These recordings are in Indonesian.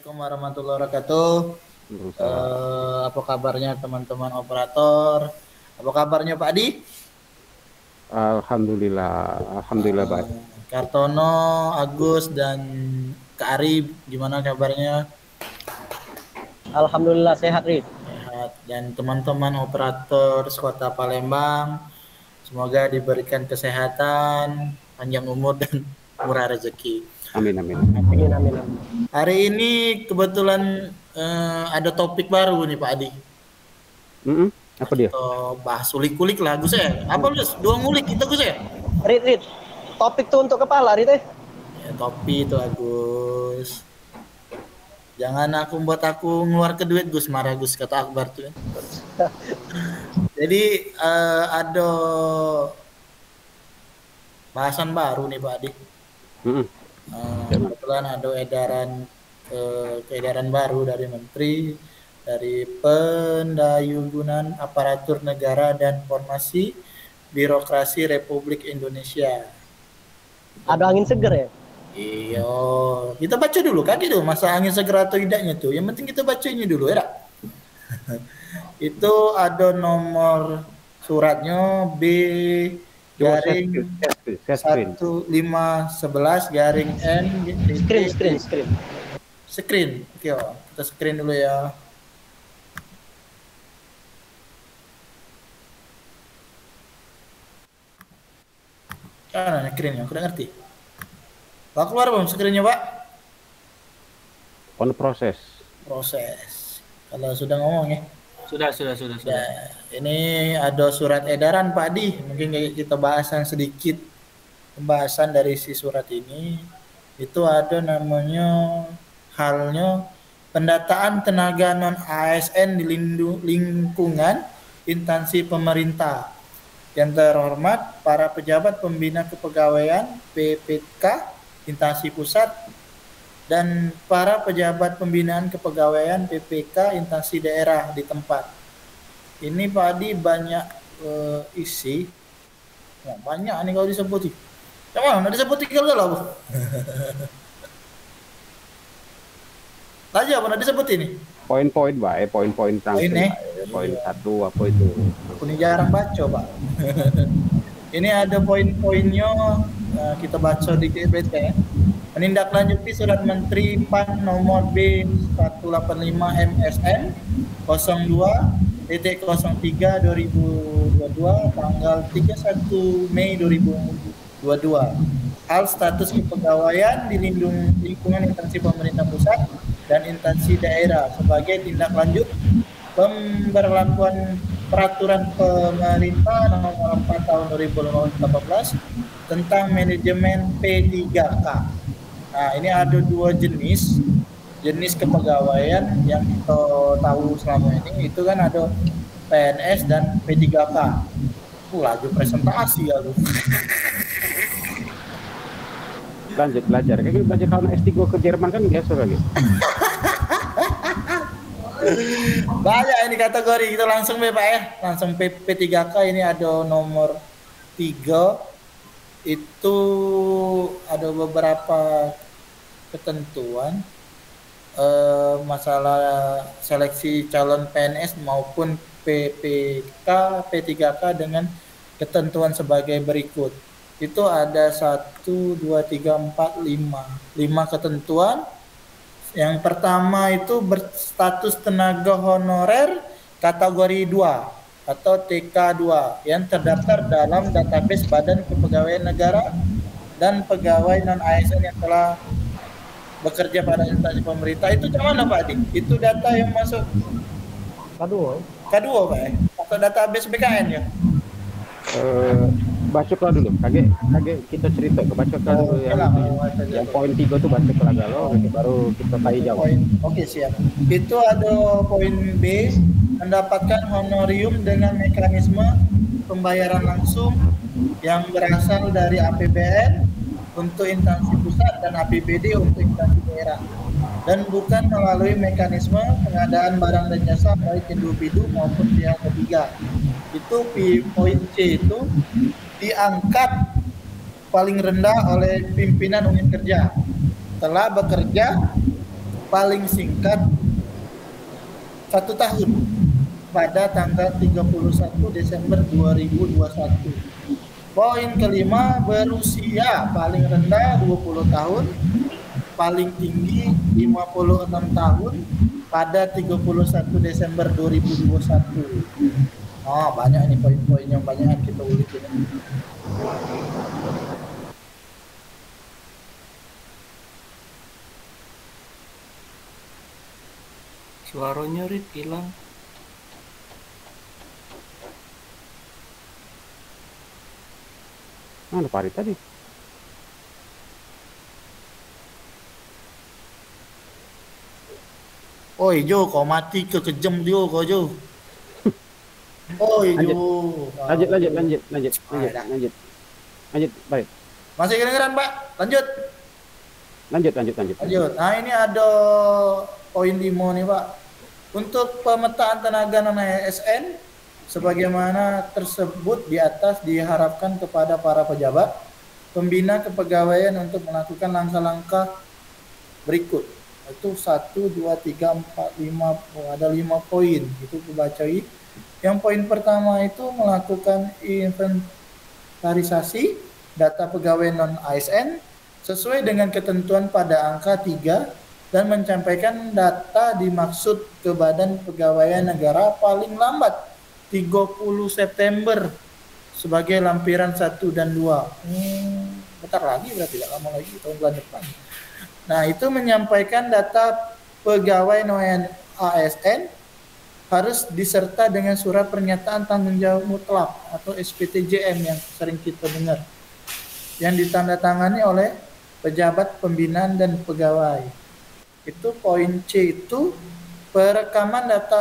Assalamualaikum warahmatullahi wabarakatuh. Waalaikumsalam. Apa kabarnya teman-teman operator? Apa kabarnya Pak Adi? Alhamdulillah, alhamdulillah baik. Kartono, Agus, dan Kak Ari, gimana kabarnya? Alhamdulillah sehat, Rid. Sehat. Dan teman-teman operator Kota Palembang, semoga diberikan kesehatan, panjang umur, dan murah rezeki. Amin, amin. Amin, amin, amin. Hari ini kebetulan ada topik baru nih Pak Adi. Apa dia? Bahas ulik-ulik lah Gus ya. Apa Gus? Dua ngulik kita Gus ya? Rid. Topik tuh untuk kepala, Rid. Ya, topi itu Agus. Jangan buat aku ngeluar ke duit Gus, marah Gus kata Akbar tuh ya. Jadi ada bahasan baru nih Pak Adi. Kebetulan ada edaran baru dari Menteri dari Pendayugunan Aparatur Negara dan Formasi Birokrasi Republik Indonesia. Ada angin seger ya? Iya, kita baca dulu kan itu masa angin seger atau tidaknya tuh. Yang penting kita baca ini dulu ya. Itu ada nomor suratnya B garing 1511 garing N screen. Oke, kita screen dulu ya. Mana screennya? Aku udah ngerti. Pak keluar belum screennya Pak? On proses. Kalau sudah ngomong ya. Sudah. Ini ada surat edaran Pak Di. Mungkin kita bahasan sedikit pembahasan dari si surat ini. Itu ada namanya halnya pendataan tenaga non ASN di lingkungan instansi pemerintah. Yang terhormat para pejabat pembina kepegawaian PPK instansi pusat dan para pejabat pembinaan kepegawaian PPK instansi daerah di tempat. Ini Pak Adi banyak isi. Nah, banyak nih kalau disebutin. Coba disebutin kalau lah. Tadi apa disebut ini? Poin-poin baik, poin-poin tanggal. Poin satu apa itu? Aku ini jarang baca Pak. Ini ada poin-poinnya, kita baca di GBT ya. Menindaklanjuti surat Menteri PAN nomor B185 MSN 02.03 tanggal 31 Mei 2022. Hal status kepegawaian di lingkungan instansi pemerintah pusat dan instansi daerah sebagai tindak lanjut pemberlakuan peraturan pemerintah nomor 4 tahun 2018 tentang manajemen P3K. Nah, ini ada dua jenis kepegawaian yang kita tahu selama ini. Itu kan ada PNS dan P3K. Laju presentasi ya lu. Lanjut belajar. Kayak belajar kalau S3 ke Jerman kan biasa lagi. Banyak ini kategori, kita langsung Pak ya. Langsung P3K ini ada nomor 3. Itu ada beberapa ketentuan masalah seleksi calon PNS maupun PPK, P3K dengan ketentuan sebagai berikut. Itu ada 1, 2, 3, 4, 5 ketentuan. Yang pertama itu berstatus tenaga honorer kategori 2 atau TK2 yang terdaftar dalam database Badan Kepegawaian Negara dan pegawai non ASN yang telah bekerja pada instansi pemerintah. Itu mana Pak Adi? Itu data yang masuk K2 Pak ya? Atau database BKN ya? Baca dulu, kaget kita cerita ke baca dulu yang poin 3 tuh baca ke Lagalo, baru kita tanya jawab. Oke, siap. Itu ada poin B, mendapatkan honorium dengan mekanisme pembayaran langsung yang berasal dari APBN untuk instansi pusat dan APBD untuk instansi daerah, dan bukan melalui mekanisme pengadaan barang dan jasa baik individu maupun pihak ketiga. Itu poin C itu diangkat paling rendah oleh pimpinan unit kerja telah bekerja paling singkat 1 tahun pada tanggal 31 Desember 2021. Poin kelima, berusia paling rendah 20 tahun, paling tinggi 56 tahun pada 31 Desember 2021. Oh, banyak nih poin-poin yang banyak yang kita ulik ini. Suaranya Rit hilang. Mana Pak Rit tadi? Oi Jo, kau mati kejam Jo, kau Jo. Oi Jo. Lanjut, baik. Masih kedengeran Pak? Lanjut. Lanjut. Nah ini ada poin 5 nih Pak. Untuk pemetaan tenaga non ASN, sebagaimana tersebut di atas diharapkan kepada para pejabat, pembina kepegawaian untuk melakukan langkah-langkah berikut. Itu 1, 2, 3, 4, 5, ada 5 poin. Itu kubacai. Yang poin pertama itu melakukan inventarisasi data pegawai non ASN sesuai dengan ketentuan pada angka 3 dan menyampaikan data dimaksud ke Badan Kepegawaian Negara paling lambat 30 September sebagai lampiran 1 dan 2. Bentar lagi berarti tidak lama lagi, tahun bulan depan. Nah, itu menyampaikan data pegawai non ASN harus diserta dengan surat pernyataan tanggung jawab mutlak atau SPTJM yang sering kita dengar, yang ditandatangani oleh pejabat pembinaan dan pegawai. Itu poin C, itu perekaman data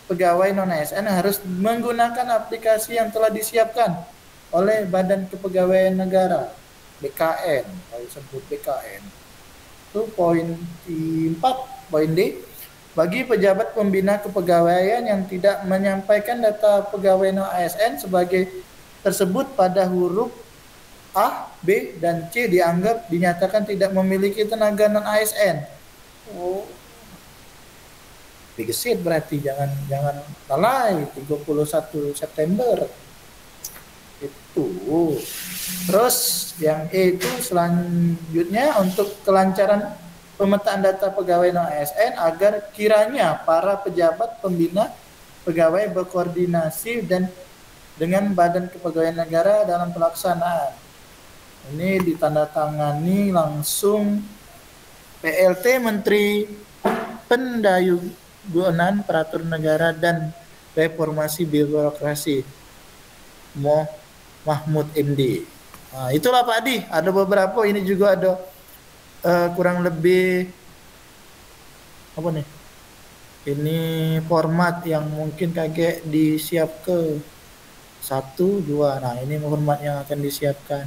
pegawai non ASN harus menggunakan aplikasi yang telah disiapkan oleh Badan Kepegawaian Negara, BKN, kalau disebut BKN. Itu poin 4, poin D. Bagi pejabat pembina kepegawaian yang tidak menyampaikan data pegawai non ASN sebagai tersebut pada huruf A, B, dan C dinyatakan tidak memiliki tenaga non ASN. Oh, digesit berarti, jangan lalai 31 September itu. Terus yang E itu selanjutnya untuk kelancaran pemetaan data pegawai non ASN agar kiranya para pejabat pembina pegawai berkoordinasi dan dengan Badan Kepegawaian Negara dalam pelaksanaan. Ini ditandatangani langsung PLT Menteri Pendayugunaan Peraturan Negara dan Reformasi Birokrasi Mahmud MD. Nah, itulah Pak Adi, ada beberapa, ini juga ada kurang lebih apa nih? Ini format yang mungkin kaget disiap ke 1, 2. Nah, ini format yang akan disiapkan.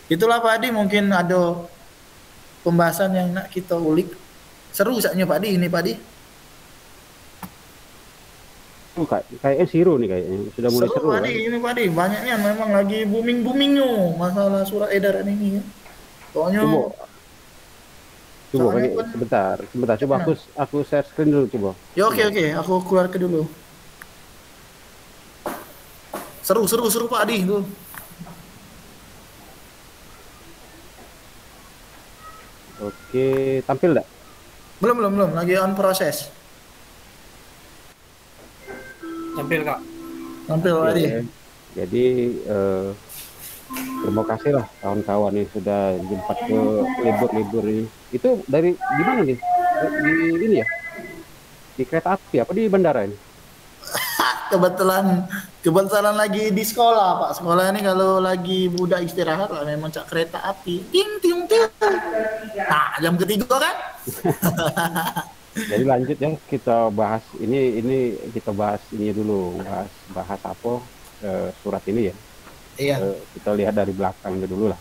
Itulah Pak Adi, mungkin ada pembahasan yang nak kita ulik. Seru saatnya Pak Di ini Pak Di. Kayaknya seru nih, kayaknya sudah mulai seru Pak Di, ini Pak Di, banyaknya memang lagi boomingnya masalah surat edaran ini ya. Pokoknya coba sebentar coba aku share screen dulu coba. Ya oke, aku keluar ke dulu. Seru Pak Di itu. Oke, tampil enggak? Belum, lagi on proses. Tampil Kak. Tampil Pak Adi. Jadi terima kasih lah kawan-kawan yang sudah jempat ke libur ini. Itu dari di mana nih? Di ini ya? Di kereta api apa di bandara ini? Kebetulan lagi di sekolah Pak. Sekolah ini kalau lagi budak istirahat lah memang cak kereta api. Ting. Nah, jam ketiga kan? Jadi lanjut ya, kita bahas ini kita bahas ini dulu, bahas apa surat ini ya. Iya. Kita lihat dari belakangnya dulu lah,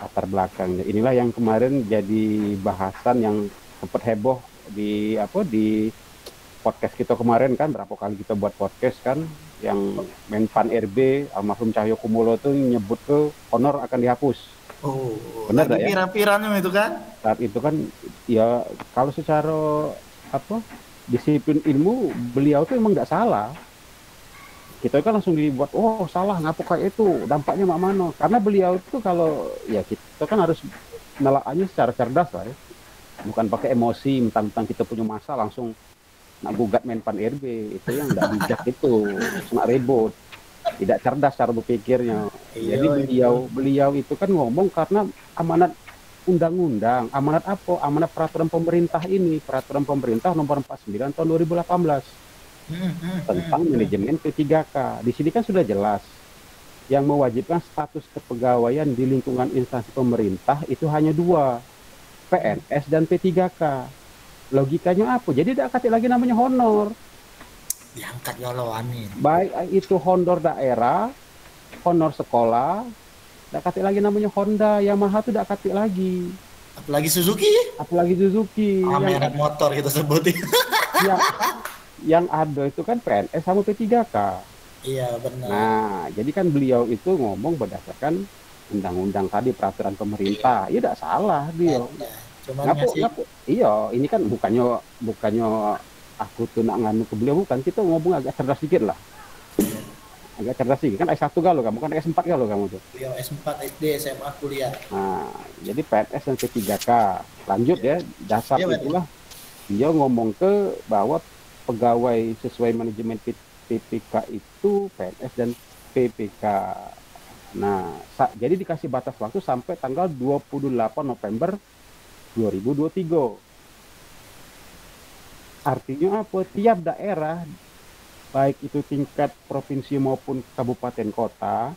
latar belakangnya. Inilah yang kemarin jadi bahasan yang sempat heboh di podcast kita kemarin kan, berapa kali kita buat podcast kan, yang Menpan RB almarhum Cahyokumolo tuh nyebut ke honor akan dihapus. Oh, Benar lagi nggak ya? pirang-pirangnya itu kan? Saat itu kan ya kalau secara apa disiplin ilmu beliau tuh emang nggak salah. Kita kan langsung dibuat, oh salah ngapa kayak itu, dampaknya mak mano. Karena beliau itu kalau ya kita kan harus nelaannya secara cerdas lah ya. Bukan pakai emosi, mentang-mentang kita punya masa langsung nak gugat Menpan RB. Itu yang nggak bijak itu, nak ribut. Tidak cerdas cara berpikirnya. Iya Jadi itu. beliau itu kan ngomong karena amanat undang-undang, amanat apa? Amanat peraturan pemerintah ini, peraturan pemerintah nomor 49 tahun 2018 tentang manajemen P3K. Di sini kan sudah jelas yang mewajibkan status kepegawaian di lingkungan instansi pemerintah itu hanya dua, PNS dan P3K. Logikanya apa? Jadi tidak kata lagi namanya honor. Diangkat ya Allah, amin. Baik itu honor daerah, honor sekolah, tidak kata lagi namanya Honda, Yamaha itu tidak kata lagi. Apalagi Suzuki. Apalagi Suzuki Merek motor kita sebutin. yang, yang ada itu kan PNS sama P3K. Iya benar. Nah, jadi kan beliau itu ngomong berdasarkan undang-undang tadi peraturan pemerintah. Iya, tidak salah dia. Cuman Ngapu, iya, ini kan bukannya aku tuh nak nganu ke beliau, bukan. Kita ngomong agak cerdas dikit lah. Agak cerdas sih. Kan S1 galau kamu, kan S4 galau kamu tuh. Beliau S4 SD SMA kuliah. Nah, jadi PNS dan P3K. Lanjut ya, dasar Iya, itulah. Dia ngomong ke bahwa pegawai sesuai manajemen PPK itu PNS dan PPK. Nah, jadi dikasih batas waktu sampai tanggal 28 November 2023. Artinya apa? Tiap daerah, baik itu tingkat provinsi maupun kabupaten kota,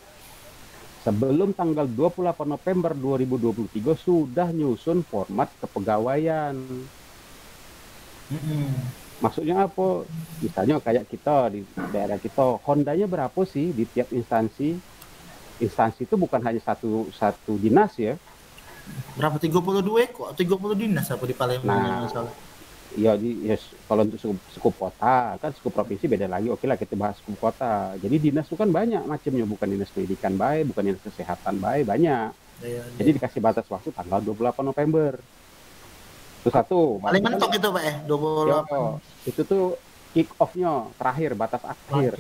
sebelum tanggal 28 November 2023 sudah nyusun format kepegawaian. Maksudnya apa? Misalnya kayak kita di daerah kita, Hondanya berapa sih di tiap instansi? Instansi itu bukan hanya satu dinas ya. Berapa 32 kok? 30 dinas apa di Palembang? Nah, ya, kalau untuk skup kota kan skup provinsi beda lagi. Oke lah kita bahas skup kota. Jadi dinas itu kan banyak macamnya, bukan dinas pendidikan baik, bukan dinas kesehatan baik, banyak. Jadi dikasih batas waktu tanggal 28 November. Itu satu. Paling mentok itu Pak 28. Itu tuh kick off-nya terakhir, batas akhir.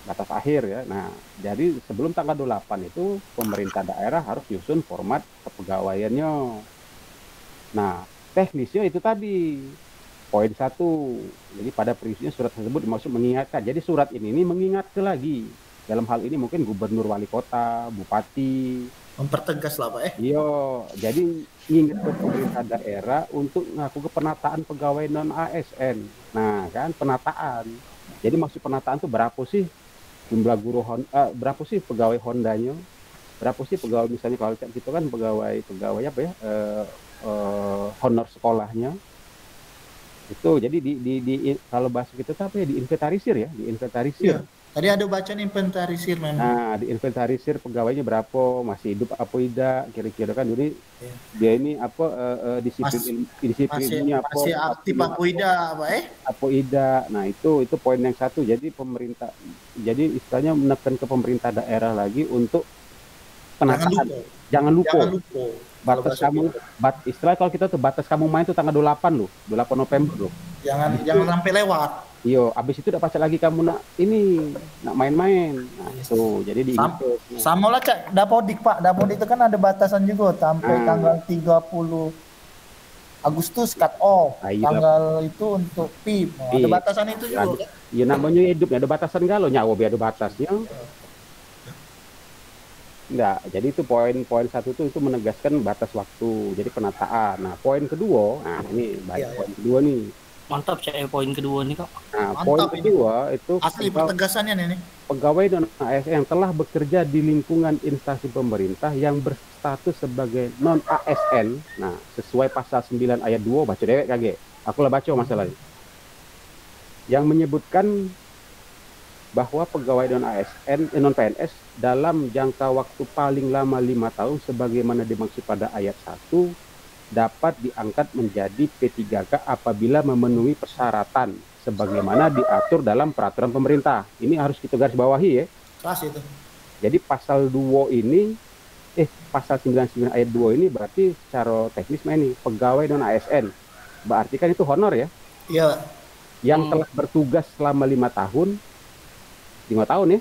Batas akhir ya. Nah, jadi sebelum tanggal 28 itu pemerintah daerah harus nyusun format kepegawaiannya. Nah, teknisnya itu tadi poin 1. Jadi pada prinsipnya surat tersebut dimaksud mengingatkan. Jadi surat ini mengingatkan lagi. Dalam hal ini mungkin gubernur, wali kota, bupati. Mempertegas lah Pak Iya, jadi ingat ke pemerintah daerah untuk ngaku ke penataan pegawai non ASN. Nah, kan penataan. Jadi maksud penataan itu berapa sih jumlah guru berapa sih pegawai Hondanya? Berapa sih pegawai misalnya kalau kita kan pegawai apa ya? Honor sekolahnya. Itu jadi kalau bahasa kita tuh apa ya, diinventarisir ya, diinventarisir. Iya. Tadi ada bacaan inventarisir memang. Nah, diinventarisir pegawainya berapa, masih hidup apa tidak, kira-kira kan. Jadi dia ini apa disiplinnya apa, masih aktif apa tidak, Pak apa tidak. Nah, itu poin yang satu. Jadi pemerintah, jadi istilahnya menekan ke pemerintah daerah lagi untuk penataan. Jangan lupa. Batas kamu, istilah kalau kita tuh batas kamu main tuh tanggal 28 loh, 28 November loh. Jangan sampai lewat. Iya, abis itu udah pasti lagi kamu nak main-main. Nah, itu jadi diingat. Sama lah Cak, Dapodik Pak. Dapodik itu kan ada batasan juga sampai tanggal 30 Agustus cut off. Tanggal itu untuk PIP. Ada batasan itu juga. Iya, namanya hidup ada batasan galau, nyawa biar ada batasnya. Enggak, jadi itu poin 1 itu menegaskan batas waktu, jadi penataan. Nah, poin kedua, nah ini poin kedua nih. Mantap poin kedua nih Kak. Nah, poin kedua itu asli pertegasannya nih. Pegawai non ASN yang telah bekerja di lingkungan instansi pemerintah yang berstatus sebagai non ASN. Nah, sesuai pasal 9 ayat 2 baca dewek kage. Aku lah baca masalahnya. Yang menyebutkan bahwa pegawai non ASN non PNS dalam jangka waktu paling lama 5 tahun sebagaimana dimaksud pada ayat 1 dapat diangkat menjadi P3K apabila memenuhi persyaratan sebagaimana diatur dalam peraturan pemerintah. Ini harus kita garis bawahi ya. Keras itu. Jadi pasal 2 ini pasal 99 ayat 2 ini berarti secara teknis ini pegawai non ASN. Berarti kan itu honor ya, Iya, yang telah bertugas selama 5 tahun ya,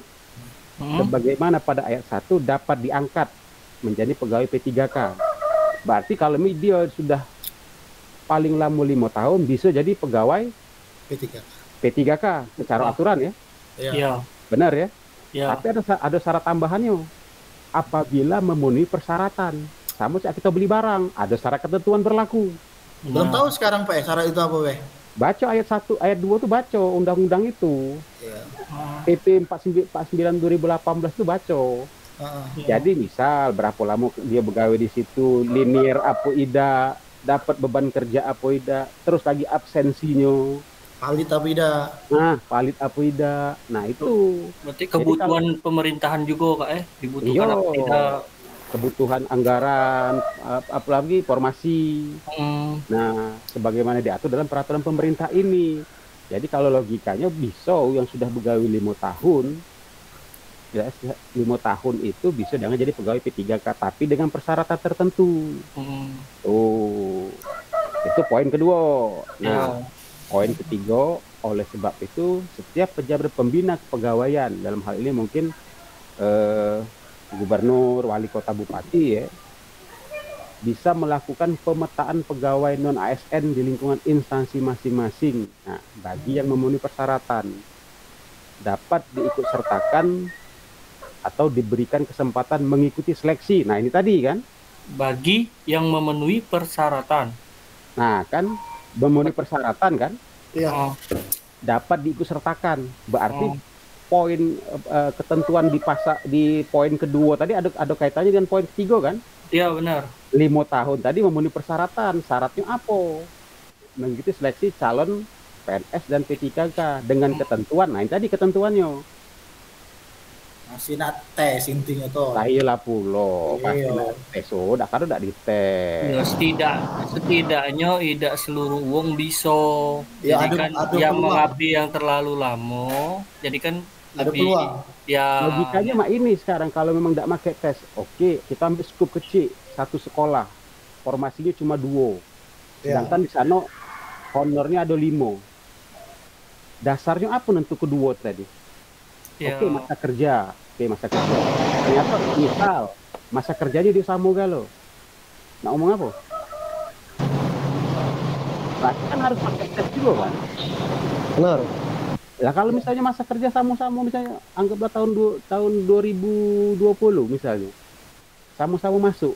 sebagaimana pada ayat 1 dapat diangkat menjadi pegawai P3K. Berarti kalau dia sudah paling lama 5 tahun bisa jadi pegawai P3K. P3K secara aturan ya. Iya. Iya. Benar ya? Iya. Tapi ada syarat tambahannya. Apabila memenuhi persyaratan. Sama saat kita beli barang, ada syarat ketentuan berlaku. Belum tahu sekarang Pak, syarat itu apa, Pak? Baca ayat 1, ayat 2 tuh baca undang-undang itu. Iya. PP 49 2018 tuh baca. Jadi misal berapa lama dia begawe di situ, linear apa ida, dapat beban kerja apa ida, terus lagi absensinya. Palit apa tidak? Nah, palit apa ida. Nah, itu Berarti kebutuhan pemerintahan juga Kak dibutuhkan Iyo, apa tidak? kebutuhan anggaran, apalagi formasi. Nah, sebagaimana diatur dalam peraturan pemerintah ini. Jadi kalau logikanya bisa yang sudah begawe 5 tahun, ya 5 tahun itu bisa dengan jadi pegawai P3K, tapi dengan persyaratan tertentu. Itu poin kedua. Nah, poin ketiga, oleh sebab itu setiap pejabat pembina kepegawaian, dalam hal ini mungkin gubernur, wali kota, bupati ya, bisa melakukan pemetaan pegawai non ASN di lingkungan instansi masing-masing. Nah, bagi yang memenuhi persyaratan dapat diikutsertakan atau diberikan kesempatan mengikuti seleksi. Nah, ini tadi kan? Bagi yang memenuhi persyaratan. Nah, kan memenuhi persyaratan kan? Iya. Dapat diikutsertakan. Berarti poin ketentuan di poin kedua tadi ada kaitannya dengan poin ketiga kan? Iya benar. 5 tahun tadi memenuhi persyaratan. Syaratnya apa? Mengikuti seleksi calon PNS dan P3K dengan ketentuan. Nah, ini tadi ketentuannya. Masih nak tes intinya tuh. Lah iyalah pulo. Pasti Iya. nak tes. Udah kan udah dites. Ya, setidaknya tidak seluruh uang bisa. Ya, Jadi kan ada yang peluang. mengabdi yang terlalu lama. Jadi kan Ada lebih peluang. ya Logikanya mah ini sekarang kalau memang tidak pakai tes, oke, kita ambil skup kecil, satu sekolah, formasinya cuma 2, sedangkan di sana honornya ada 5. Dasarnya apa nentu kedua tadi? ya. Oke, masa kerja, ternyata misal masa kerjanya dia sama galo, nah omong apa? Berarti kan harus pakai tes juga kan? Benar. Ya kalau misalnya masa kerja sama-sama, misalnya anggaplah tahun 2020 misalnya, sama-sama masuk,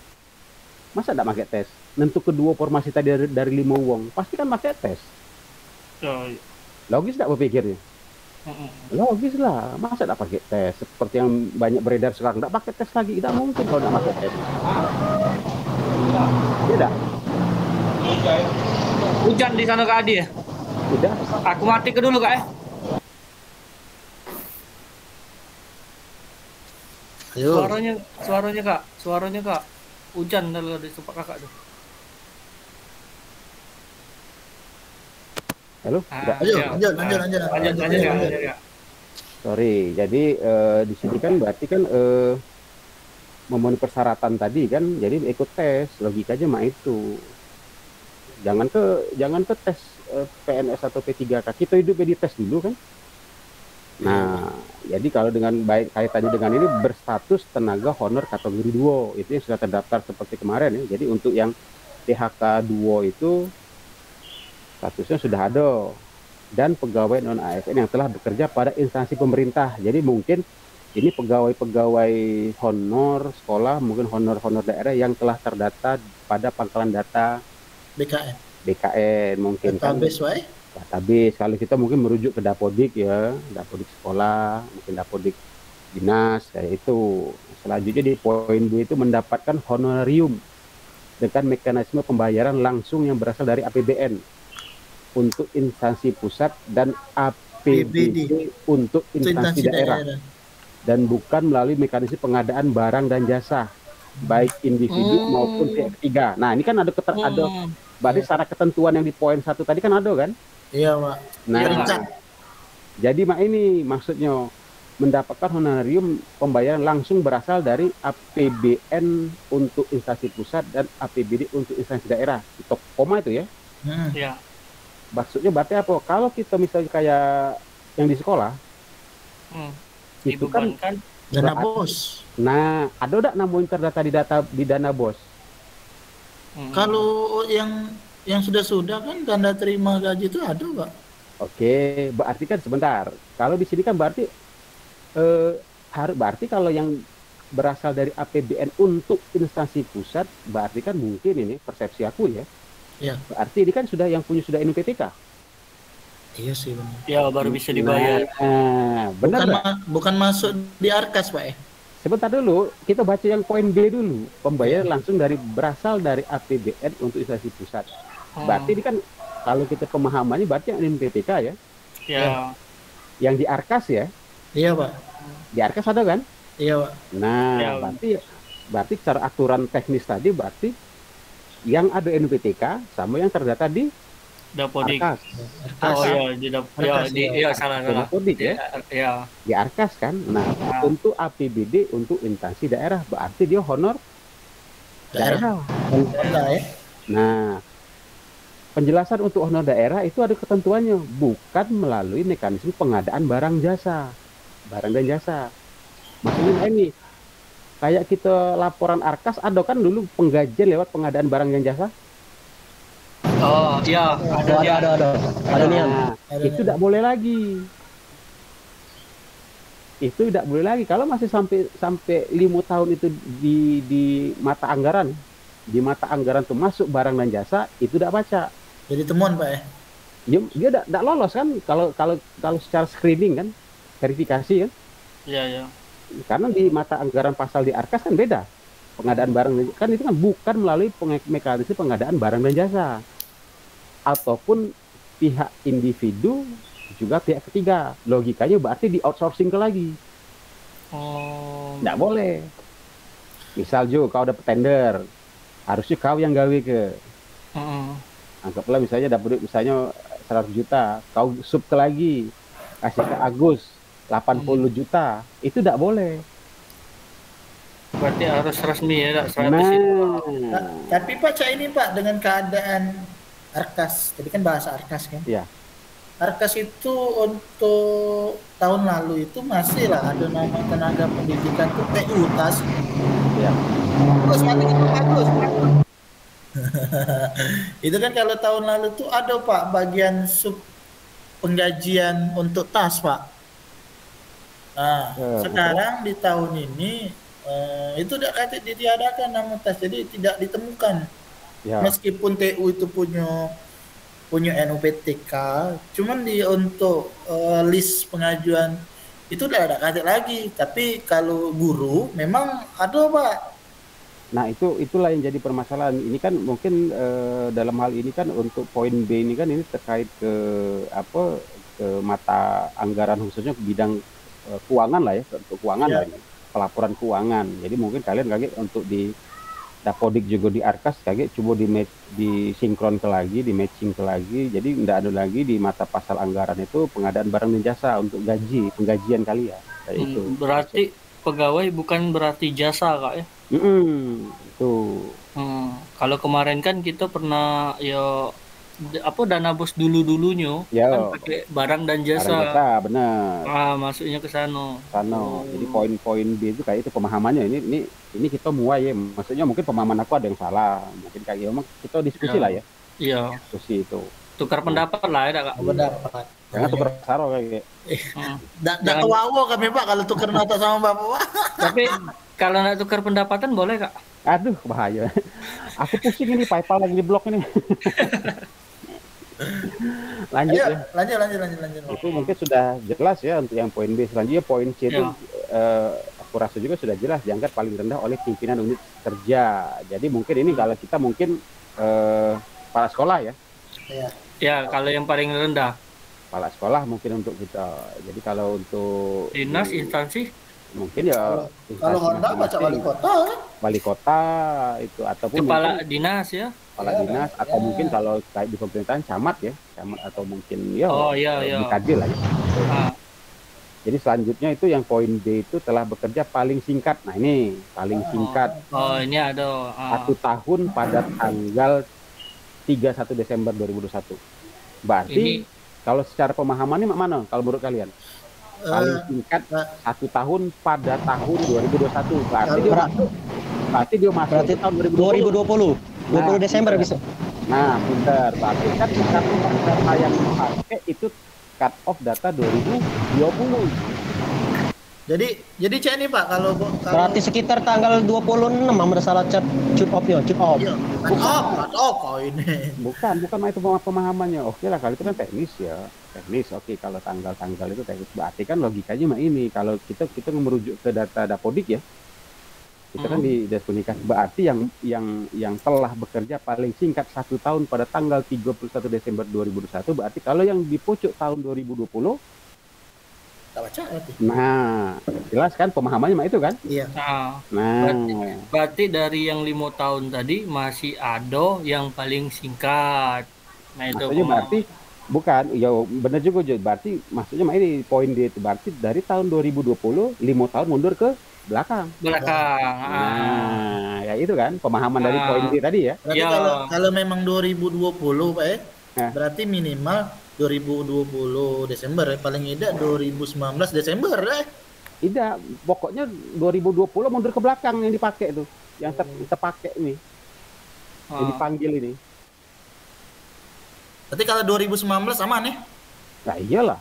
masa tidak pakai tes? Nentu kedua formasi tadi dari 5 uang, pasti kan pakai tes. Logis tidak berpikirnya? Logis lah, masa tidak pakai tes? Seperti yang banyak beredar sekarang, tidak pakai tes lagi, tidak mungkin kalau tidak pakai tes. Tidak. Hujan di sana Kak Adi ya? Tidak. Aku mati ke dulu Kak Ayo. Suaranya Kak. Hujan dari tempat Kakak tuh. Halo? Ayo, lanjut ya. Sorry, jadi di sini kan berarti kan memenuhi persyaratan tadi kan, jadi ikut tes, logikanya mah itu. Jangan ke tes PNS atau P3K, kita hidupnya di tes dulu kan. Nah, jadi kalau dengan baik kaitannya dengan ini berstatus tenaga honor kategori 2, itu yang sudah terdaftar seperti kemarin ya. Jadi untuk yang THK 2 itu statusnya sudah ada, dan pegawai non ASN yang telah bekerja pada instansi pemerintah. Jadi mungkin ini pegawai-pegawai honor sekolah, mungkin honor daerah yang telah terdata pada pangkalan data BKN mungkin database kan. Database, kalau kita mungkin merujuk ke Dapodik ya, Dapodik sekolah, mungkin Dapodik dinas, kayak itu. Selanjutnya di poin 2 itu mendapatkan honorarium dengan mekanisme pembayaran langsung yang berasal dari APBN untuk instansi pusat dan APBD untuk instansi daerah, dan bukan melalui mekanisme pengadaan barang dan jasa baik individu maupun pihak ketiga. Nah, ini kan ada berarti secara ketentuan yang di poin 1 tadi kan ada kan? Iya, Pak. Nah, jadi mak ini maksudnya mendapatkan honorarium pembayaran langsung berasal dari APBN untuk instansi pusat dan APBD untuk instansi daerah. Itu koma itu ya. Ya. Maksudnya berarti apa? Kalau kita misalnya kayak yang di sekolah, itu kan Dibebankan. Dana bos. nah ada enggak nama yang terdata di dana bos? Kalau yang sudah kan tanda terima gaji itu ada, Pak. Oke, berarti kan sebentar. Kalau di sini kan berarti berarti kalau yang berasal dari APBN untuk instansi pusat, berarti kan mungkin ini persepsi aku ya. Iya. Berarti ini kan sudah yang punya sudah NUPTK. Iya sih benar. Ya baru bisa dibayar. Nah, benar nggak? Bukan masuk di Arkas, Pak ya. Sebentar dulu, kita baca yang poin B dulu. Pembayaran langsung berasal dari APBN untuk instansi pusat. Berarti ini kan kalau kita pemahamannya berarti yang NUPTK ya. Ya. Yang di Arkas ya. Iya, Pak. Di Arkas ada kan? Iya, Pak. Nah, Ya. berarti secara aturan teknis tadi berarti yang ada NUPTK sama yang terdata di Dapodik. Arkas. Oh ya, salah. Dapodik ya. Ya. Di Arkas kan. Nah, untuk APBD untuk instansi daerah berarti dia honor daerah. Enggak ya. Nah, penjelasan untuk honor daerah itu ada ketentuannya, bukan melalui mekanisme pengadaan barang dan jasa. Maksudnya ini kayak kita laporan Arkas ada kan dulu penggajian lewat pengadaan barang dan jasa. Oh iya, Ada nian. Nah, itu tidak boleh lagi. Itu tidak boleh lagi kalau masih sampai 5 tahun itu di mata anggaran. Di mata anggaran tuh masuk barang dan jasa itu tidak baca. Jadi temuan, Pak ya. Dia tidak lolos kan kalau secara screening kan, verifikasi kan. Iya. Karena di mata anggaran pasal di Arkas kan beda. Pengadaan barang kan itu kan bukan melalui mekanisme pengadaan barang dan jasa. Ataupun pihak individu juga pihak ketiga. Logikanya berarti di outsourcing ke lagi. Nggak boleh. Misal Jo, kau dapat tender, harusnya kau yang gawe ke. Anggaplah misalnya dapat misalnya 100 juta, kau sub ke lagi, kasih ke Agus 80 juta, itu tidak boleh. Berarti harus resmi ya, 100 Tapi Pak, ini Pak dengan keadaan Arkas, tadi kan bahasa Arkas kan? Iya. Arkas itu untuk tahun lalu itu masih lah ada nama tenaga pendidikan tuh TUTAS. Iya. Terus nanti itu bagus. Itu kan kalau tahun lalu tuh ada Pak bagian sub penggajian untuk tas Pak. Nah, sekarang di tahun ini itu udah ditiadakan nama tas, jadi tidak ditemukan. Ya. Meskipun TU itu punya NUPTK, cuman untuk list pengajuan itu udah ada kata lagi. Tapi kalau guru memang ada Pak. Nah itulah yang jadi permasalahan. Ini kan mungkin dalam hal ini kan untuk poin B ini kan ini terkait ke mata anggaran khususnya ke bidang keuangan lah ya, untuk keuangan lah ini, pelaporan keuangan. Jadi mungkin kalian kaget untuk di Dapodik juga di Arkas kaget coba di sinkron ke lagi, di matching ke lagi. Jadi tidak ada lagi di mata pasal anggaran itu pengadaan barang dan jasa untuk penggajian kalian. Itu. Berarti pegawai bukan berarti jasa Kak ya? Tuh. Kalau kemarin kan kita pernah dana bos dulunya kan pakai barang dan jasa. Barang jasa, benar. Masuknya ke sana. Jadi poin-poin B itu kayak itu pemahamannya ini kita muai ya. Maksudnya mungkin pemahaman aku ada yang salah. Mungkin kayak memang kita diskusi lah ya. Iya. Diskusi itu. Tukar pendapat lah ya Kak. Pendapat. Jangan tukar saro kayak. Dak kewawo kami Pak kalau tukar nota sama Bapak. Tapi kalau nak tukar pendapatan boleh Kak? Aduh, bahaya. Aku pusing ini PayPal lagi di blok ini. Lanjut. Itu mungkin sudah jelas ya untuk yang poin B. Selanjutnya poin C itu aku rasa juga sudah jelas diangkat paling rendah oleh pimpinan unit kerja. Jadi mungkin ini kalau kita mungkin kepala sekolah ya. Ya, kalau yang paling rendah. Kepala sekolah mungkin untuk kita. Jadi kalau untuk dinas instansi mungkin ya kalau Honda baca wali kota kan? Wali kota itu ataupun kepala mungkin, dinas ya. Kepala dinas atau mungkin kalau kayak di pemerintahan camat atau mungkin di kadil lah ya. Jadi selanjutnya itu yang poin D itu telah bekerja paling singkat. Nah ini paling singkat. Oh ini ada. 1 tahun pada tanggal 31 Desember 2021. Berarti Ini kalau secara pemahaman ini mana kalau menurut kalian? Paling singkat 1 tahun pada tahun 2021. Berarti dia masuk tahun 2020. 20 Desember bisa. Nah, pintar. Berarti kan kartu data yang dipakai itu cut off data 2020. Jadi cek nih Pak, kalau Berarti sekitar tanggal 26 ada salah cut off. Iya, cut off ini. Bukan itu pemahamannya. Oke lah, kalau itu kan teknis ya. Teknis, oke, kalau tanggal-tanggal itu teknis. Berarti kan logikanya mah ini, kalau kita merujuk ke data Dapodik ya. Kita kan di Dapodik, berarti yang telah bekerja paling singkat 1 tahun pada tanggal 31 Desember 2021, berarti kalau yang di pucuk tahun 2020 tak baca berarti. Nah, jelas kan pemahamannya mah itu kan? Iya. Nah, berarti dari yang 5 tahun tadi masih ada yang paling singkat. Nah itu maksudnya berarti bukan, ya benar juga, berarti maksudnya mah ini poin dia itu berarti dari tahun 2020 5 tahun mundur ke belakang. Nah, ya itu kan pemahaman dari poin dia tadi ya. Berarti kalau memang 2020 Pak berarti minimal 2020 Desember ya, paling tidak 2019 Desember Tidak, pokoknya 2020 mundur ke belakang yang dipakai itu, yang terpakai ini, yang dipanggil ini. Berarti kalau 2019 aman ya? Nah iyalah.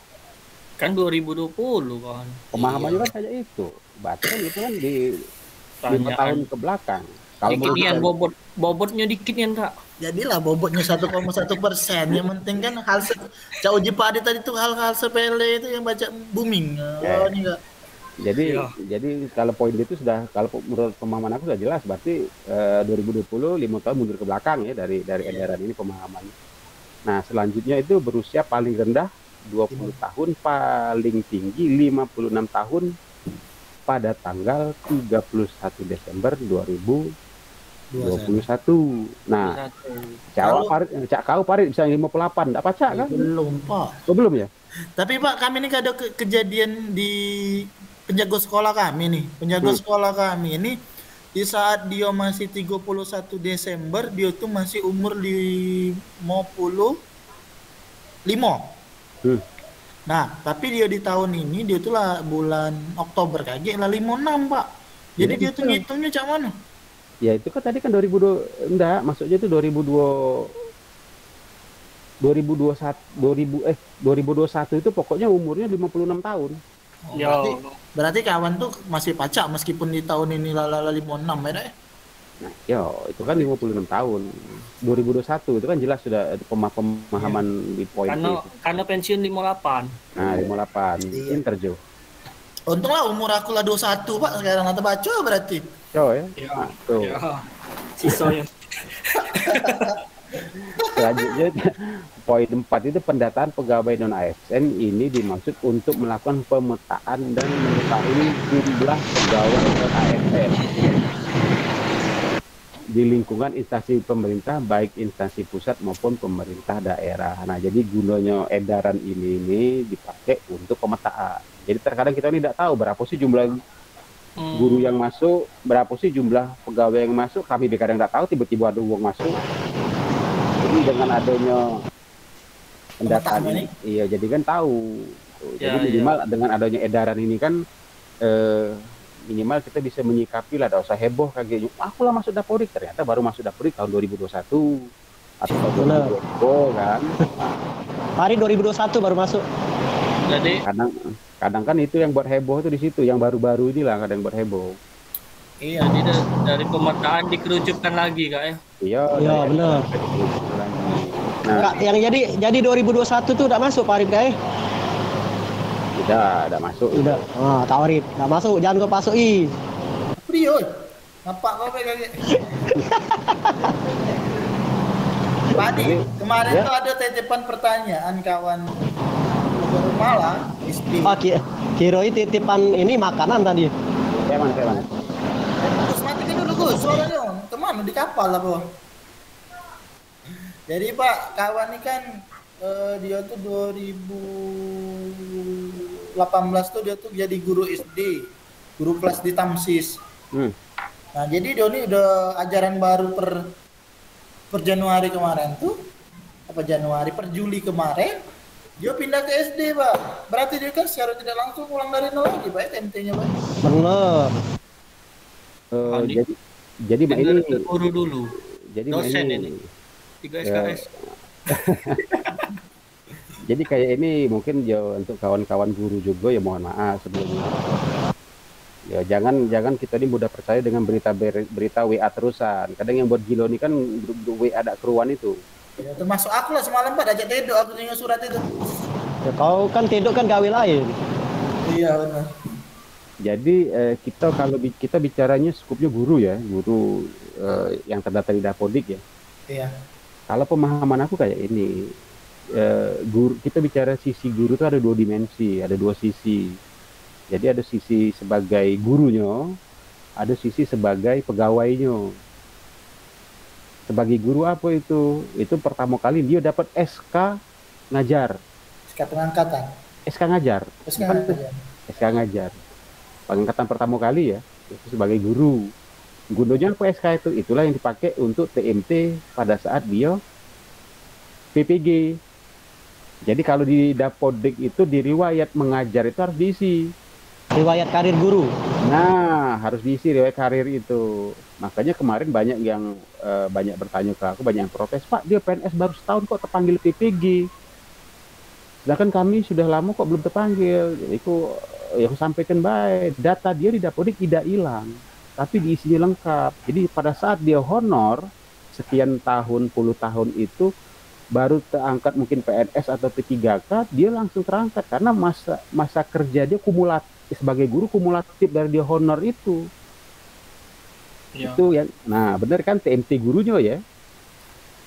Kan 2020 kan. Pemahamannya kan kayak itu. Berarti kan itu kan di 5 tahun ke belakang. Kalau dikit bobotnya dikit ya Kak. Jadilah bobotnya 1,1%. Yang penting kan hal Cak Uji Pak Adi tadi tuh hal-hal sepele itu yang baca booming. Ini enggak. Jadi kalau poin itu sudah, kalau menurut pemahaman aku sudah jelas, berarti 2020 5 tahun mundur ke belakang ya dari edaran ini pemahamannya. Nah, selanjutnya itu berusia paling rendah 20 tahun, paling tinggi 56 tahun pada tanggal 31 Desember 2021. Nah, Cak kau Parit bisa 58, enggak Cak kan? Belum, Pak. Oh, belum ya? Tapi Pak, kami ini ada kejadian di penjaga sekolah kami nih. Penjaga sekolah kami ini di saat dia masih 31 Desember, dia tuh masih umur 55. Nah, tapi dia di tahun ini dia tuh lah bulan Oktober kayak lah 56, Pak. Jadi dia tuh ngitungnya cak mana? Ya itu kan tadi kan 2002, enggak, maksudnya itu 2021 itu pokoknya umurnya 56 tahun. Berarti kawan tuh masih pacak meskipun di tahun ini lala 56 ya. Nah, itu kan 56 tahun. 2021 itu kan jelas sudah pemahaman di poin itu. Karena pensiun 58. Nah, 58. Pinter Jo. Untunglah umur aku lah 21, Pak. Sekarang nanti baca berarti. Ya. Tuh. Sisanya. Selanjutnya poin 4 itu pendataan pegawai non ASN ini dimaksud untuk melakukan pemetaan dan mengetahui jumlah pegawai non ASN di lingkungan instansi pemerintah, baik instansi pusat maupun pemerintah daerah. Nah, jadi gunanya edaran ini dipakai untuk pemetaan. Jadi terkadang kita ini tidak tahu berapa sih jumlah guru yang masuk, berapa sih jumlah pegawai yang masuk. Kami kadang tidak tahu, tiba-tiba ada uang masuk. Jadi dengan adanya pendataan ini, iya, jadi kan tahu. Jadi minimal dengan adanya edaran ini kan minimal kita bisa menyikapi lah, tidak usah heboh kaget. Aku lah masuk Dapodik, ternyata baru masuk Dapodik tahun 2021 atau tahun 2020 kan. Hari 2021 baru masuk. Jadi kadang kan itu yang buat heboh itu di situ, yang baru-baru inilah kadang buat heboh. Iya, jadi dari pemetaan dikerucutkan lagi Kak ya. Iya benar. Nah, Kak, yang jadi 2021 tuh udah masuk Pak Arif Kak? Udah masuk. Udah. Tawarip, enggak masuk, jangan kau masuki. Priyo. Nampak kau kayak Padi, kemarin tuh ada titipan pertanyaan kawan Malang, istri. Kira titipan ini makanan tadi. Kayak mana? Terus matikan dulu Gus, suaranya. Kemana di kapal lah, Bro? Jadi Pak, kawan ini kan Dia tuh 2018 tuh dia tuh jadi guru SD, guru kelas di Tamsis. Nah jadi dia ini udah ajaran baru per Januari kemarin tuh, per Juli kemarin dia pindah ke SD, Pak. Berarti dia kan secara tidak langsung ulang dari nol lagi, Pak, TMT-nya, Pak. Bener. Jadi Mbak ini guru dulu. Jadi dosen ini 3 SKS. Jadi kayak ini mungkin ya untuk kawan-kawan guru juga ya mohon maaf sebelumnya. Ya jangan kita ini mudah percaya dengan berita WA terusan. Kadang yang buat gilo ini kan WA ada keruan itu. Ya, termasuk aku lah semalam Pak, ajak Tedo aku dengan surat itu. Ya kau kan Tedo kan gawe lain. Iya benar. Jadi kalau kita bicaranya skupnya guru ya, guru yang terdata di Dapodik ya. Iya. Kalau pemahaman aku kayak ini, guru, kita bicara sisi guru itu ada 2 dimensi, ada 2 sisi. Jadi ada sisi sebagai gurunya, ada sisi sebagai pegawainya. Sebagai guru apa itu? Itu pertama kali dia dapat SK ngajar. SK pengangkatan. SK ngajar. SK ngajar. Pengangkatan pertama kali ya, itu sebagai guru. Gunanya apa SK itu? Itulah yang dipakai untuk TMT pada saat dia PPG. Jadi kalau di Dapodik itu di riwayat mengajar itu harus diisi. Riwayat karir guru. Nah, harus diisi riwayat karir itu. Makanya kemarin banyak yang banyak bertanya ke aku, banyak yang protes, Pak, dia PNS baru setahun kok terpanggil PPG. Sedangkan kami sudah lama kok belum terpanggil. Itu ya aku sampaikan baik, data dia di Dapodik tidak hilang, tapi diisinya lengkap. Jadi pada saat dia honor sekian tahun, puluh tahun itu baru terangkat mungkin PNS atau P3K, dia langsung terangkat karena masa kerja dia kumulatif sebagai guru, kumulatif dari dia honor itu. Ya. Itu ya. Nah, benar kan TMT gurunya ya.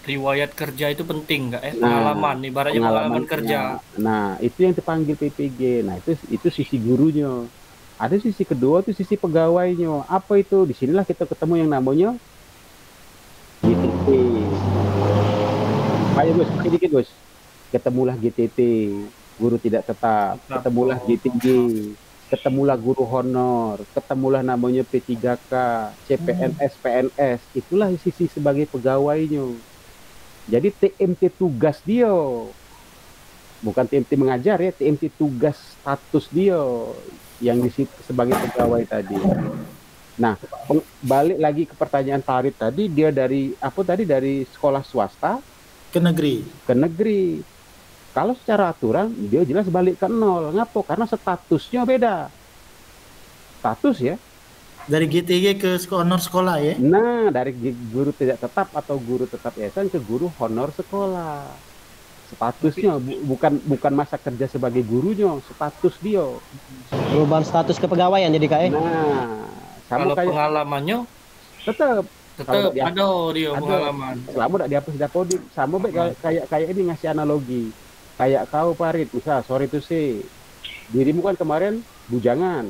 Riwayat kerja itu penting nggak ya? Pengalaman, ibaratnya pengalaman kerja. Nah, itu yang dipanggil PPG. Nah, itu sisi gurunya. Ada sisi kedua, itu sisi pegawainya. Apa itu? Disinilah kita ketemu yang namanya GTT. Ayo Gus, sedikit Gus. Ketemulah GTT, guru tidak tetap. Ketemulah GTG, ketemulah guru honor, ketemulah namanya P3K, CPNS, PNS. Itulah sisi sebagai pegawainya. Jadi TMT tugas dia, bukan TMT mengajar ya, TMT tugas status dia yang di situ sebagai pegawai tadi. Nah, balik lagi ke pertanyaan Farid tadi, dia dari dari sekolah swasta ke negeri. Ke negeri. Kalau secara aturan dia jelas balik ke nol. Ngapa? Karena statusnya beda. Status ya. Dari GTG ke honor sekolah ya? Nah, dari guru tidak tetap atau guru tetap yayasan ke guru honor sekolah. Statusnya bukan masa kerja sebagai gurunya, status dia. Perubahan status kepegawaian jadi kayak. Nah, sama kalau kayak pengalamannya tetap ada dia pengalaman. Selama udah dihapus Dapodik, sama kayak ini ngasih analogi. Kayak kau Farid, misal sorry to say, dirimu kan kemarin bujangan.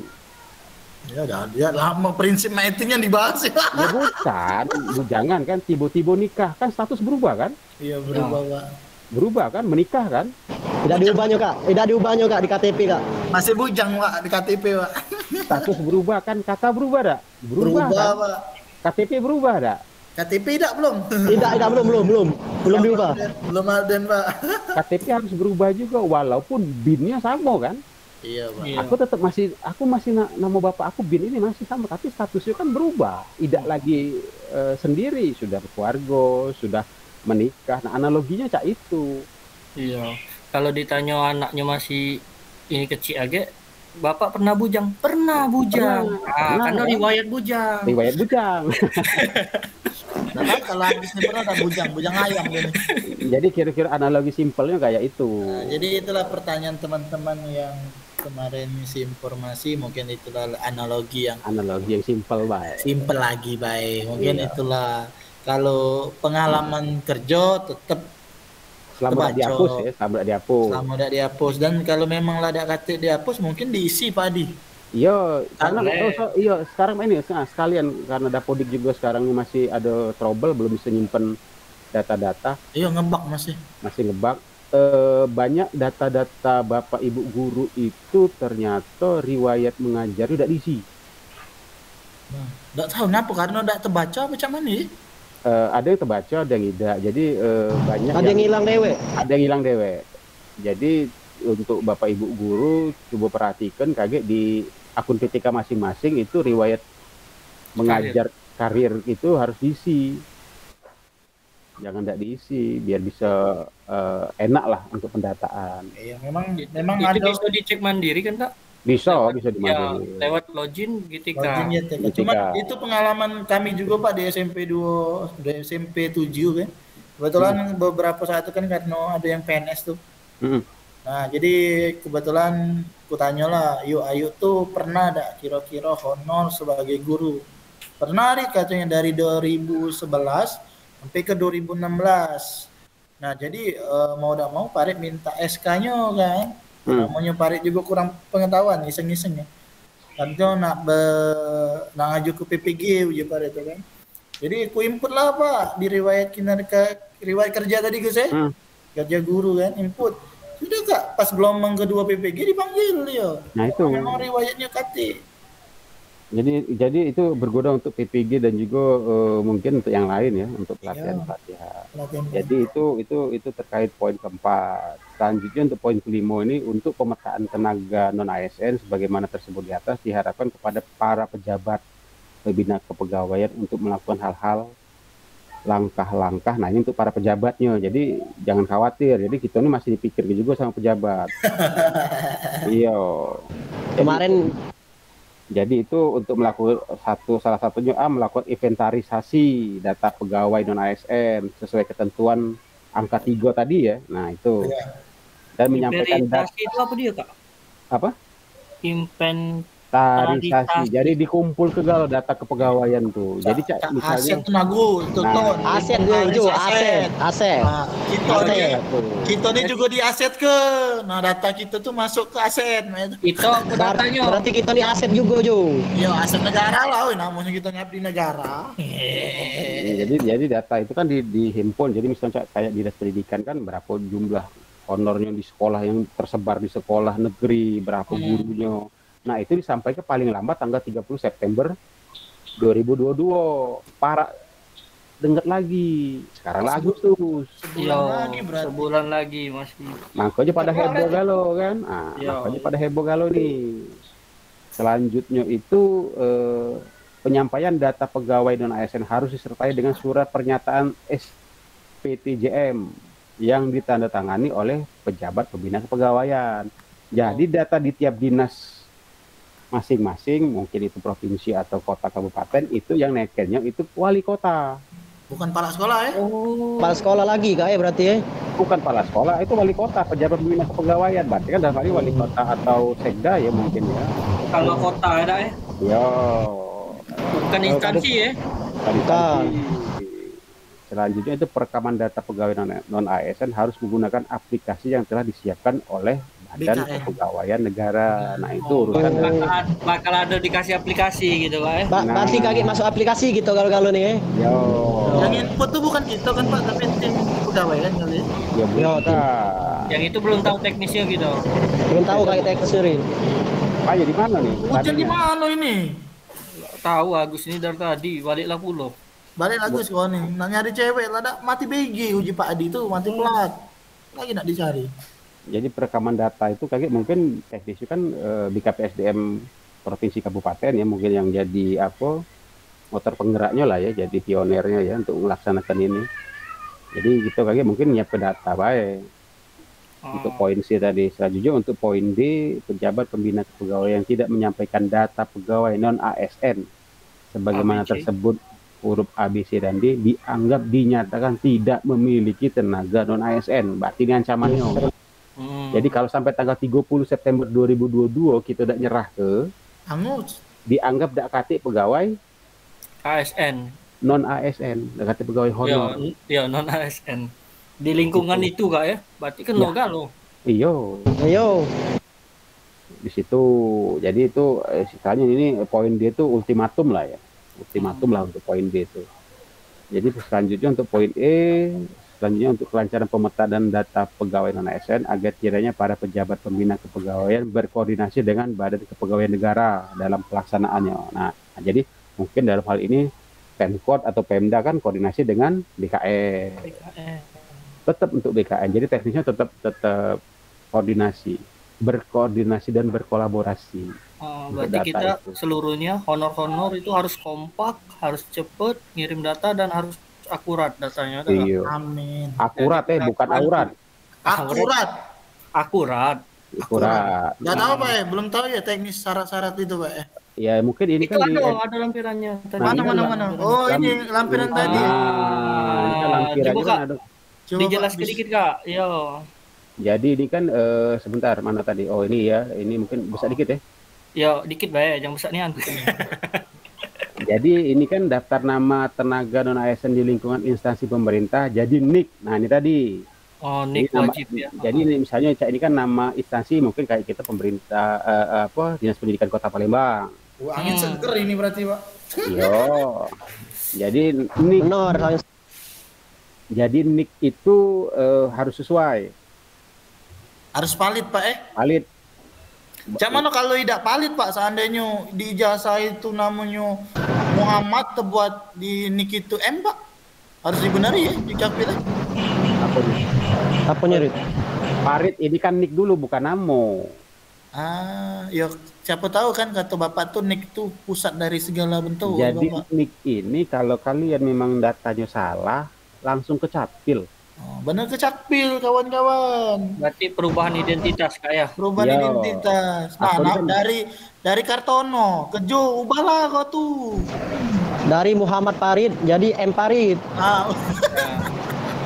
Ya lama prinsip mating yang dibahas ya. Ya bukan, bujangan kan, tiba-tiba nikah kan status berubah kan? Iya berubah Pak. Berubah kan, menikah kan? Tidak diubahnya Kak, di KTP Kak. Masih bujang Pak di KTP Pak. Status berubah kan, kata berubah dak? Berubah kan? Pak. KTP berubah dak? KTP tidak belum. Tidak belum diubah. Belum ada Pak. KTP harus berubah juga walaupun BIN-nya sama kan? Iya, Pak. Aku masih nama bapak aku BIN ini masih sama, tapi statusnya kan berubah. Tidak lagi sendiri, sudah berkeluarga, sudah menikah. Nah, analoginya cak itu. Iya. Kalau ditanya anaknya masih ini kecil aja, bapak pernah bujang? Pernah bujang. Karena riwayat bujang. Riwayat bujang. Nah, kalau habisnya pernah ada bujang ayam gini. Jadi kira-kira analogi simpelnya kayak itu. Nah, jadi itulah pertanyaan teman-teman yang kemarin isi informasi, mungkin itulah analogi yang simpel baik. Simpel lagi baik. Mungkin itulah kalau pengalaman kerja tetap selama tidak dihapus ya, selama tidak dihapus, dan kalau memang lah tidak kata dihapus mungkin diisi Pak Adi. Iya, karena sekarang ini sekalian karena Dapodik juga sekarang masih ada trouble, belum bisa nyimpen data-data. Iya, ngebug masih ngebug. banyak data-data Bapak Ibu guru itu ternyata riwayat mengajar tidak diisi. Nah, nggak tahu kenapa karena nggak terbaca macam mana ya? Ada yang terbaca, ada yang tidak. Jadi banyak Ada yang hilang dewe. ada yang hilang dewe. Jadi untuk Bapak Ibu guru coba perhatikan kaget di akun PTK masing-masing itu riwayat mengajar karir itu harus diisi. Jangan tidak diisi biar bisa enak lah untuk pendataan. Iya, memang itu ada bisa dicek mandiri kan Kak? Bisa Ya, dimandiri. lewat login GTK. login ya, TK. GTK. Cuma itu pengalaman kami juga Pak di SMP 2, di SMP 7 kan. Kebetulan beberapa saat itu kan karena ada yang PNS tuh. Mm-mm. Nah, jadi kebetulan ku tanya lah, yuk Ayu tuh pernah ada kira-kira honor sebagai guru? Pernah nih katanya dari 2011 sampai ke 2016. Nah, jadi mau tidak mau Parit minta SK-nya kan. Namanya Parit juga kurang pengetahuan, iseng-iseng ya. Karena nak ngaju ke PPG uji Parit itu kan. Jadi ku input lah Pak di riwayat kerja tadi ke saya. Kerja guru kan, input. Sudah Kak, pas gelombang kedua PPG dipanggil dia. Nah itu. Memang riwayatnya KT. Jadi itu berguna untuk PPG dan juga mungkin untuk yang lain ya, untuk pelatihan. Jadi itu terkait poin keempat. Selanjutnya untuk poin kelima ini untuk pemetaan tenaga non ASN sebagaimana tersebut di atas diharapkan kepada para pejabat Bina Kepegawaian untuk melakukan hal-hal langkah-langkah. Nah ini untuk para pejabatnya. Jadi jangan khawatir. Jadi kita ini masih dipikir juga sama pejabat. Iya. Kemarin Jadi itu untuk melakukan salah satunya melakukan inventarisasi data pegawai non ASN sesuai ketentuan angka 3 tadi ya. Nah, itu. Dan menyampaikan data itu apa dia, Kak? Apa? Inventarisasi. Jadi dikumpul ke galau data kepegawaian tuh. Jadi misalnya aset nago itu tuh. aset itu aset. Nah, kita ini juga di aset ke. Nah, data kita tuh masuk ke aset. Itu datanya. Berarti kita nih aset juga, Jo. Iya, aset negara lah, namanya kita ngabdi negara. Jadi data itu kan dihimpun. Jadi misalnya kayak dinas pendidikan kan berapa jumlah honornya di sekolah yang tersebar di sekolah negeri, berapa gurunya. Nah, itu disampaikan paling lambat tanggal 30 September 2022. Para dengar lagi. Sekarang lah Agustus. Sebulan lagi masih. Makanya pada heboh galau kan. Makanya pada heboh galau nih. Selanjutnya itu penyampaian data pegawai non ASN harus disertai dengan surat pernyataan SPTJM yang ditandatangani oleh pejabat pembina kepegawaian. Jadi data di tiap dinas masing-masing, mungkin itu provinsi atau kota kabupaten, itu yang nekennya itu wali kota. Bukan kepala sekolah ya? Kepala sekolah lagi Kak ya berarti ya? Bukan kepala sekolah, itu wali kota, pejabat pembina kepegawaian. Berarti kan dalam hal ini wali kota atau sekda ya mungkin ya. Kalau kota ada ya? Yo. Bukan instansi ya? Bukan. Selanjutnya itu perekaman data pegawai non ASN harus menggunakan aplikasi yang telah disiapkan oleh Badan Kepegawaian Negara. Nah itu urusan bakal ada dikasih aplikasi gitu Pak ya. Berarti kaget masuk aplikasi gitu kalau nih. Yo. Yang input tuh bukan kita kan Pak, tapi tim pegawaian kali. Ya bukan. Yang itu belum tahu teknisnya gitu. Belum tahu kayak teknisnya Rin. Pak di mana nih? Hujan di mana ini? Tahu Agus ini dari tadi balik lah pulau. Balik lagi sekolah nih, nak nyari cewek lah, mati BG uji Pak Adi itu mati pelat, lagi nak dicari. Jadi perekaman data itu kayak mungkin teknis kan BKPSDM provinsi kabupaten ya mungkin yang jadi motor penggeraknya lah ya, jadi pionirnya ya untuk melaksanakan ini. Jadi gitu kayak mungkin nyiap ke data baik. Untuk poin C tadi. Selanjutnya untuk poin D, pejabat pembina kepegawaian yang tidak menyampaikan data pegawai non ASN sebagaimana tersebut huruf A, B, C, dan D dianggap dinyatakan tidak memiliki tenaga non ASN. Berarti ini ancamannya. Jadi kalau sampai tanggal 30 September 2022 kita udah nyerah ke dianggap tidak katik pegawai ASN non ASN, tidak katik pegawai honor. Iya, non ASN. Di lingkungan itu Kak ya. Berarti kan lo. Iyo. Di situ. Jadi itu istilahnya ini poin D itu ultimatum lah ya. Ultimatum lah untuk poin D itu. Jadi selanjutnya untuk poin E Selanjutnya untuk kelancaran pemetaan data pegawai non-ASN agar kiranya para pejabat pembina kepegawaian berkoordinasi dengan Badan Kepegawaian Negara dalam pelaksanaannya. Nah, jadi mungkin dalam hal ini Pemkot atau Pemda kan koordinasi dengan BKN. Tetap untuk BKN. Jadi teknisnya tetap koordinasi, berkoordinasi dan berkolaborasi. Berarti kita itu seluruhnya honor itu harus kompak, harus cepet ngirim data dan harus akurat datanya. Iya. Amin. Akurat bukan aurat. Akurat. Akurat. Nggak tahu Pak belum tahu ya teknis syarat-syarat itu Pak ya. Ya mungkin ini itu kan ada lampirannya. Mana. Oh ini lampiran tadi. Ini kan lampirannya coba, kan ada. Dijelaskan sedikit Kak. Yo. Jadi ini kan sebentar mana tadi? Oh ini ya, ini mungkin besar dikit ya. Ya dikit Pak, jangan besar nian. Jadi ini kan daftar nama tenaga non ASN di lingkungan instansi pemerintah. Jadi NIK. Nah ini tadi. Oh NIK wajib ya. Jadi ini misalnya ini kan nama instansi mungkin kayak kita pemerintah Dinas Pendidikan Kota Palembang. Angin seger ini berarti Pak. Iya. Jadi NIK. Benar. Jadi NIK itu harus sesuai. Harus valid Pak Valid. Cuman kalau tidak valid Pak, seandainya di ijazah itu namanya Muhammad terbuat di NIK itu M Pak, harus dibenari ya dicapil. Apa nyerit? Farid ini kan NIK dulu bukan namo. Ya siapa tahu kan kata Bapak tuh NIK tuh pusat dari segala bentuk. Jadi Bapak. NIK ini kalau kalian memang datanya salah, langsung ke capil. Benar ke capil kawan-kawan. Berarti perubahan identitas Kak ya. Perubahan identitas. Nah, dari Kartono ke Jo, ubahlah kau tuh. Dari Muhammad Farid jadi M Farid.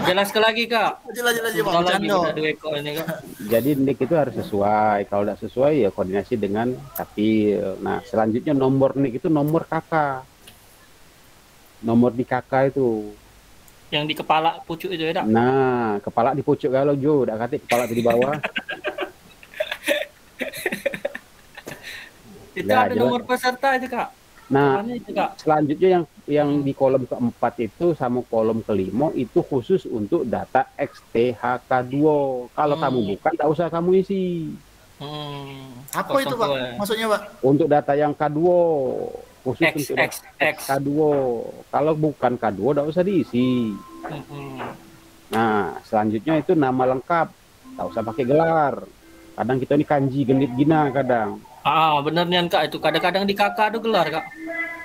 Jelaskan lagi Kak. Jelas Pak. Jadi NIK itu harus sesuai. Kalau tidak sesuai ya koordinasi dengan capil. Nah selanjutnya nomor NIK itu nomor KK. Nomor di KK itu. Yang di kepala pucuk itu ya Dak? Nah, kepala di pucuk kalau Jo, udah kata kepala di bawah. Itu ada nomor peserta itu Kak. Nah, itu, Kak? Selanjutnya yang di kolom keempat itu sama kolom kelima itu khusus untuk data XTHK2. Kalau kamu bukan, tak usah kamu isi. Apa itu Pak? Maksudnya Pak? Untuk data yang K2. Khusus untuk K2. Kalau bukan K2 enggak usah diisi. Nah, selanjutnya itu nama lengkap. Tak usah pakai gelar. Kadang kita ini kanji genit gina kadang. Bener nih Kak, itu kadang-kadang di kakak ada gelar Kak.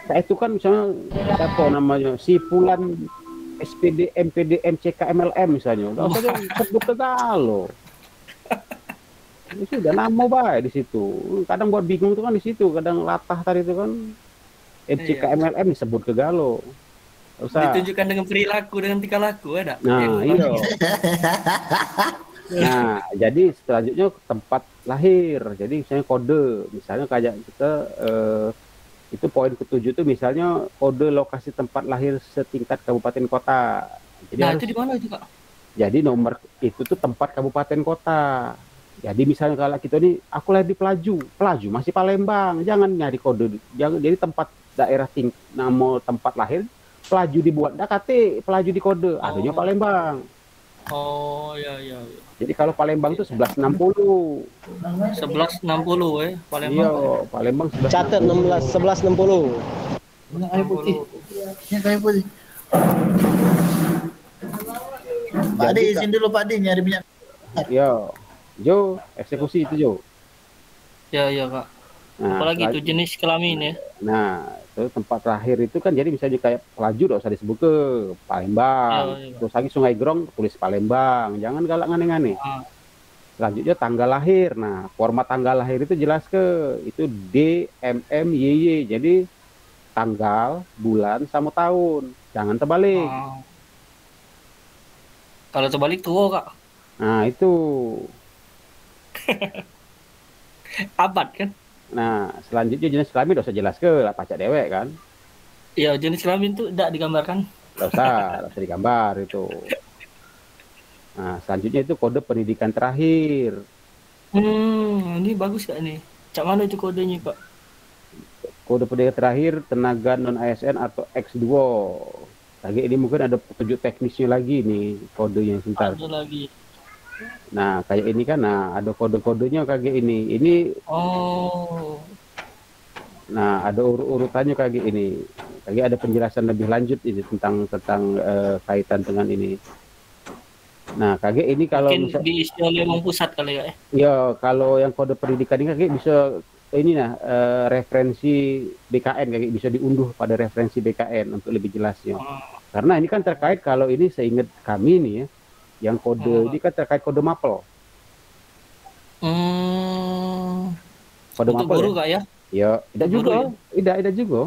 Nah, itu kan misalnya apa namanya? Si Fulan SPD, MPD, MCK, MLM misalnya. Enggak usah sebut lo. Ini sudah nama baik di situ. Kadang buat bingung itu kan di situ. Kadang latah tadi itu kan. MCK MLM disebut ke Galo. Usah. Ditunjukkan dengan perilaku, dengan tingkah laku ada. Nah, iya. Nah, jadi selanjutnya tempat lahir. Jadi misalnya kode, misalnya kayak kita itu poin ke-7 itu misalnya kode lokasi tempat lahir setingkat kabupaten kota. Jadi itu di mana itu Kak? Jadi nomor itu tuh tempat kabupaten kota. Jadi misalnya kalau kita ini aku lahir di Pelaju masih Palembang, jangan nyari kode. Jadi tempat daerah nama tempat lahir Pelaju dibuat Pelaju di kode, adanya Palembang. Iya. Jadi kalau Palembang itu 1160. 1160 Palembang. Iya, Palembang 1160. Catat 1160. Ini kayu putih. Pak Adi izin dulu Pak Adi nyari minyak. Iya. Jo, eksekusi itu Jo. Iya Kak. Nah, apalagi itu jenis kelamin ya. Nah, itu tempat terakhir itu kan jadi misalnya kayak Pelaju enggak usah disebut ke Palembang. Terus lagi Sungai Grong tulis Palembang. Jangan galak ngane-ngane. Selanjutnya tanggal lahir. Nah, format tanggal lahir itu jelas ke itu DMMYY. Jadi tanggal, bulan sama tahun. Jangan terbalik. Kalau terbalik tua Kak. Nah, itu. Abad kan? Nah, selanjutnya jenis kelamin udah usah jelas ke lah pacak dewek kan? Iya, jenis kelamin itu tidak digambarkan. Nggak usah digambar itu. Nah, selanjutnya itu kode pendidikan terakhir. Ini bagus Kak nih. Cak mana itu kodenya Pak? Kode pendidikan terakhir tenaga non ASN atau X2. Kage ini mungkin ada petunjuk teknisnya lagi nih kodenya sebentar. Ada lagi. Nah, kayak ini kan, nah ada kode-kodenya kage ini. Ini, Oh, nah ada urutannya kage ini. Kage ada penjelasan lebih lanjut ini tentang kaitan dengan ini. Nah, kage ini kalau mungkin diisi oleh Wong Pusat kali ya. ya kalau yang kode pendidikan ini kage bisa ini nah referensi BKN kage bisa diunduh pada referensi BKN untuk lebih jelasnya. Karena ini kan terkait kalau ini seingat kami nih ya, yang kode ini kan terkait kode mapel. Kode Untuk mapel guru ya? Kak ya? Ya, tidak Guru juga. ya? Tidak juga.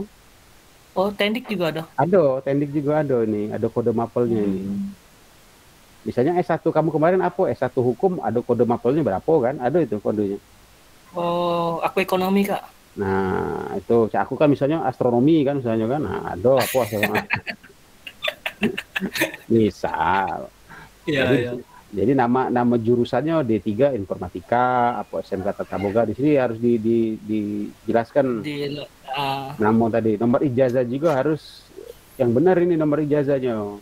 Oh, tendik juga ada. Ada, tendik juga ada nih, ada kode mapelnya ini. Misalnya S1 kamu kemarin apa? S1 hukum ada kode mapelnya berapa kan? Ada itu kodenya. Oh, aku ekonomi Kak. Nah, itu aku kan misalnya astronomi kan misalnya kan. Nah, ada apa astronomi. Misal. Jadi nama jurusannya D3 informatika, apa SMK Tata Boga di sini harus dijelaskan. Nama tadi, nomor ijazah juga harus yang benar ini nomor ijazahnya.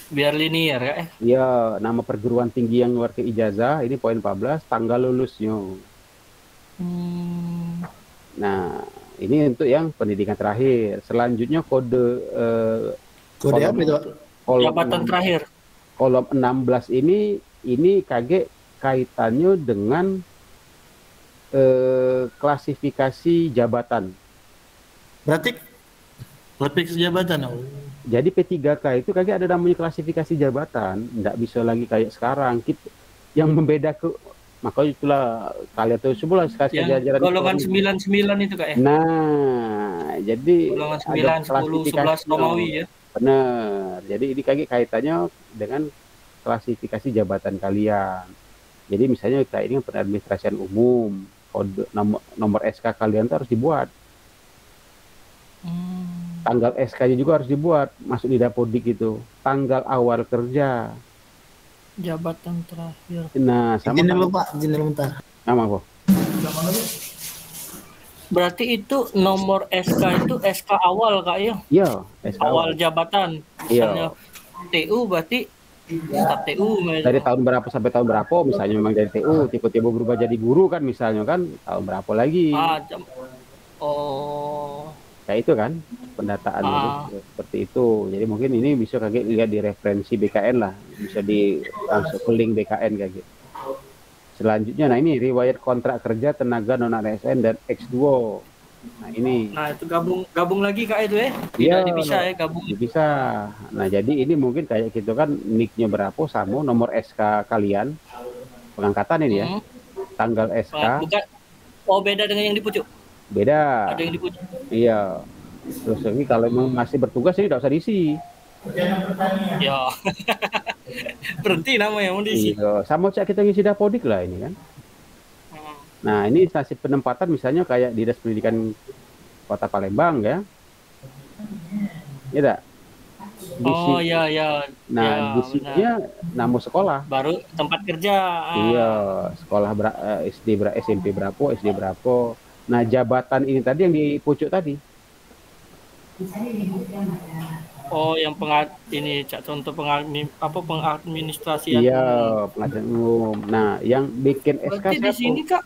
Biar linear ya. Iya, nama perguruan tinggi yang luar ke ijazah ini poin 14, tanggal lulusnya. Nah, ini untuk yang pendidikan terakhir. Selanjutnya kode apa itu? Jabatan terakhir. Kolom 16 ini kage kaitannya dengan klasifikasi jabatan. Berarti klasifikasi jabatan. Jadi P3K itu kage ada namanya klasifikasi jabatan, nggak bisa lagi kayak sekarang. Yang membeda makanya itulah kalian tahu semua sekali jajaran golongan 99 itu Kak ya. Nah, jadi golongan 9, 10, 11 Romawi ya. Benar. Jadi ini kaitannya dengan klasifikasi jabatan kalian. Jadi misalnya kita ini penadministrasian umum, kode nomor SK kalian tuh harus dibuat. Tanggal SK-nya juga harus dibuat, masuk di Dapodik itu. Tanggal awal kerja. Jabatan terakhir. Nah, sama. Izin dulu Pak, izin dulu bentar. Nama apa? Berarti itu nomor SK itu SK awal Kak ya? Iya, SK awal jabatan. Misalnya TU berarti staf TU. Dari tahun berapa sampai tahun berapa, misalnya memang dari TU, tiba-tiba berubah jadi guru kan misalnya kan, tahun berapa lagi. Kayak itu kan, pendataan seperti itu. Jadi mungkin ini bisa kaget lihat di referensi BKN lah, bisa langsung ke link BKN kayak gitu. Selanjutnya, nah ini riwayat kontrak kerja tenaga non ASN dan X2. Nah ini. Nah itu gabung lagi Kak itu ya? Iya, bisa ya gabung. Bisa. Nah jadi ini mungkin kayak gitu kan, nicknya berapa sama nomor SK kalian, pengangkatan ini ya, tanggal SK. Bukan. Oh beda dengan yang di pucuk? Beda. Ada yang di pucuk? Iya. Terus ini kalau masih bertugas ini tidak usah diisi. Ya. Berhenti namanya mau diisi. Iya, sama cak kita ngisi Dapodik lah ini kan. Nah, ini instansi penempatan misalnya kayak Dinas Pendidikan Kota Palembang ya. Iya tak? Iya. Nah, di sininya nama sekolah. Baru tempat kerja. Iya, sekolah SMP berapa, SD berapa. Nah, jabatan ini tadi yang di pucuk tadi. Oh, yang contoh pengadministrasian. Iya, pengadministrasian umum. Nah, yang bikin SK berarti di sini Kak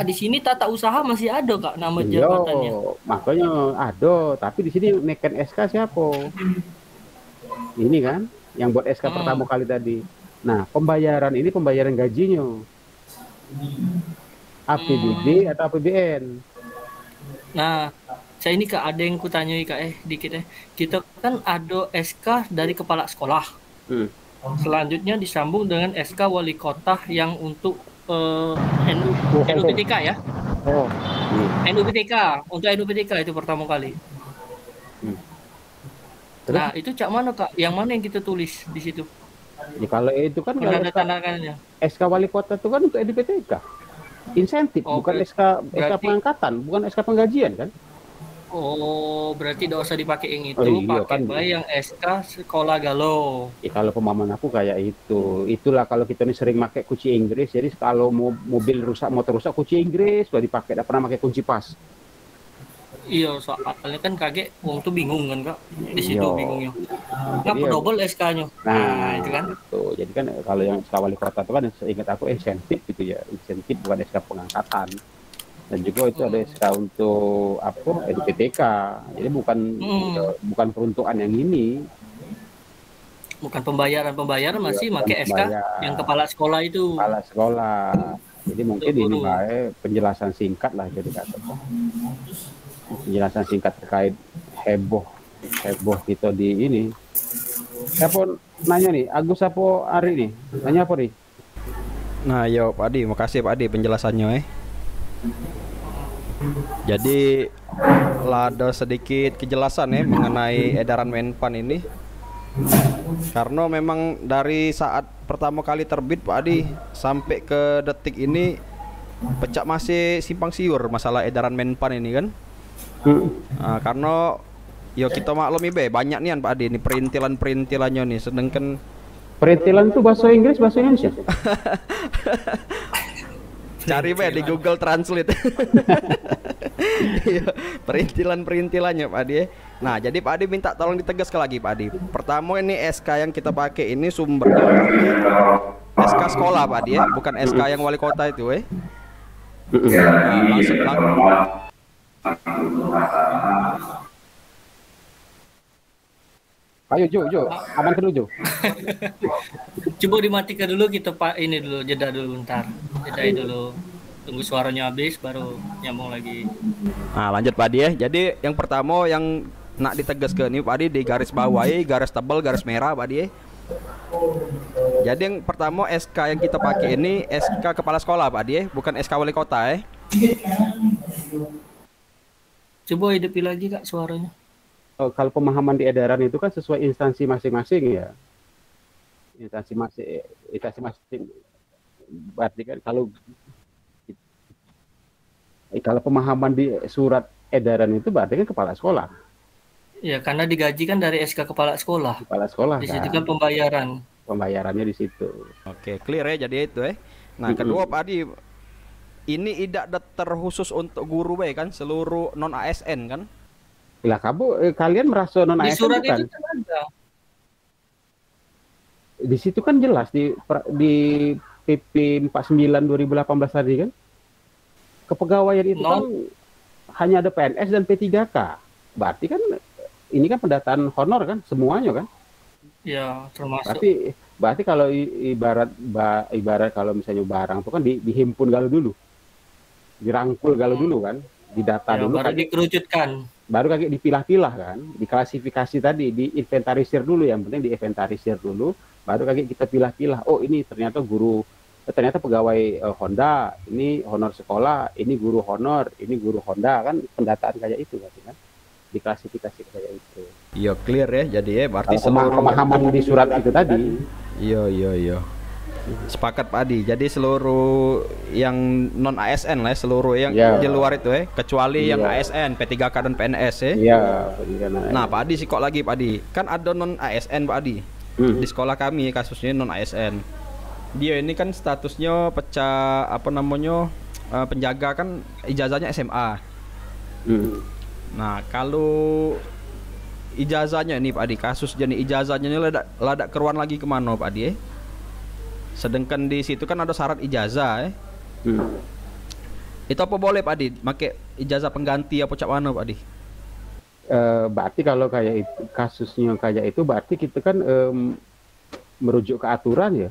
di sini tata usaha masih ada Kak nama jabatannya. Makanya ada, tapi di sini neken SK siapa? Ini kan yang buat SK pertama kali tadi. Nah, pembayaran ini pembayaran gajinya. APBD atau APBN. Nah, saya ini Kak ada yang kutanyai Kak dikit kita kan ada SK dari kepala sekolah. Selanjutnya disambung dengan SK wali kota yang untuk NUPTK ya. NUPTK untuk NUPTK itu pertama kali. Nah itu cak mana Kak? Yang mana yang kita tulis di situ? Ya, kalau itu kan tanda-tandanya. SK wali kota itu kan untuk NUPTK. Insentif, bukan SK pengangkatan, bukan SK penggajian kan? Oh, berarti tidak usah dipakai yang itu, pakai kan yang SK sekolah galau. Ya, kalau pemahaman aku kayak itu. Itulah kalau kita ini sering pakai kunci Inggris, jadi kalau mobil rusak, motor rusak, kunci Inggris, sudah dipakai, tidak pernah pakai kunci pas. Iya, soalnya kan kakek wong tuh bingung kan kak, di situ Iya. bingungnya. Jadi Ngapa ya, double SK-nya? Nah, itu kan. itu. Jadi kan kalau yang SK wali kota itu kan seingat aku insentif gitu ya, insentif bukan SK pengangkatan. Dan juga itu ada SK untuk apa? LPTK. Jadi bukan ya, bukan peruntukan yang ini. Bukan pembayaran Ya, masih bukan pakai SK bayar. yang kepala sekolah itu. Kepala sekolah. Jadi mungkin ini Guru. baik penjelasan singkat lah jadi kata. Penjelasan singkat terkait heboh kita di ini. Siapa nanya nih? Agus apa Ari nih? Nanya apa nih? Nah, yo Pak Adi, makasih Pak Adi penjelasannya. Jadi ada sedikit kejelasan mengenai edaran Menpan ini. Karena memang dari saat pertama kali terbit Pak Adi sampai ke detik ini pecah masih simpang siur masalah edaran Menpan ini kan. Nah, karena yo kita maklumi banyak nih Pak Adi ini perintilannya nih, sedangkan Perintilan itu bahasa Inggris, bahasa Indonesia. cari di Google Translate. Perintilannya Pak Adi. Nah, jadi Pak Adi minta tolong ditegaskan lagi Pak Adi. Pertama ini SK yang kita pakai ini sumbernya SK sekolah Pak Adi bukan SK yang wali kota itu Nah, Ayo Jo, amankan dulu Jo. Coba dimatikan dulu kita Pak ini dulu jeda dulu bentar. Jedain dulu. Tunggu suaranya habis baru nyambung lagi. Nah, lanjut Pak Adi Jadi yang pertama yang nak ditegaskan nih Pak Adi di garis bawahi, garis tebal, garis merah Pak Adi Jadi yang pertama SK yang kita pakai ini SK kepala sekolah Pak Adi bukan SK wali kota Coba hidupi lagi Kak suaranya. Kalau pemahaman di edaran itu kan sesuai instansi masing-masing ya. Instansi masing. Berarti kan kalau pemahaman di surat edaran itu berarti kan kepala sekolah. Ya, karena digaji kan dari SK kepala sekolah. Kepala sekolah di situ kan pembayaran. Pembayarannya di situ. Oke, clear jadi itu Nah, kedua Pak Adi, ini tidak terkhusus untuk guru kan, seluruh non ASN kan? Lah kalian merasa non ASN di surat bukan? Itu kan ada. Di situ kan jelas di PP 49 2018 tadi kan. Kepegawaian itu kan hanya ada PNS dan P3K. Berarti kan ini kan pendataan honor kan semuanya kan? Ya, termasuk. Berarti kalau ibarat kalau misalnya barang itu kan dihimpun galau dulu. Dirangkul galau dulu kan, didata dulu baru dikerucutkan. Baru kayak dipilah-pilah kan, diklasifikasi tadi, diinventarisir dulu, yang penting diinventarisir dulu, baru kayak kita pilah-pilah. Oh, ini ternyata pegawai Honda, ini honor sekolah, ini guru honor, ini guru Honda kan, pendataan kayak itu kan. Diklasifikasi kayak itu. Iya, clear jadi berarti pemahaman di surat itu tadi. Iya. Sepakat Pak Adi. Jadi seluruh yang non ASN seluruh yang di luar itu kecuali yang ASN, P3K dan PNS Iya. Nah, Pak Adi kok lagi Pak Adi. Kan ada non ASN Pak Adi. Di sekolah kami kasusnya non ASN. Dia ini kan statusnya penjaga kan, ijazahnya SMA. Nah, kalau ijazahnya ini Pak Adi, kasus jadi ijazahnya ini ladak keruan lagi kemana Pak Adi Sedangkan di situ kan ada syarat ijazah Itu apa boleh Pak Adi? Pakai ijazah pengganti apa cak mana Pak Adi? Berarti kalau kayak itu, kasusnya kayak itu berarti kita kan merujuk ke aturan ya.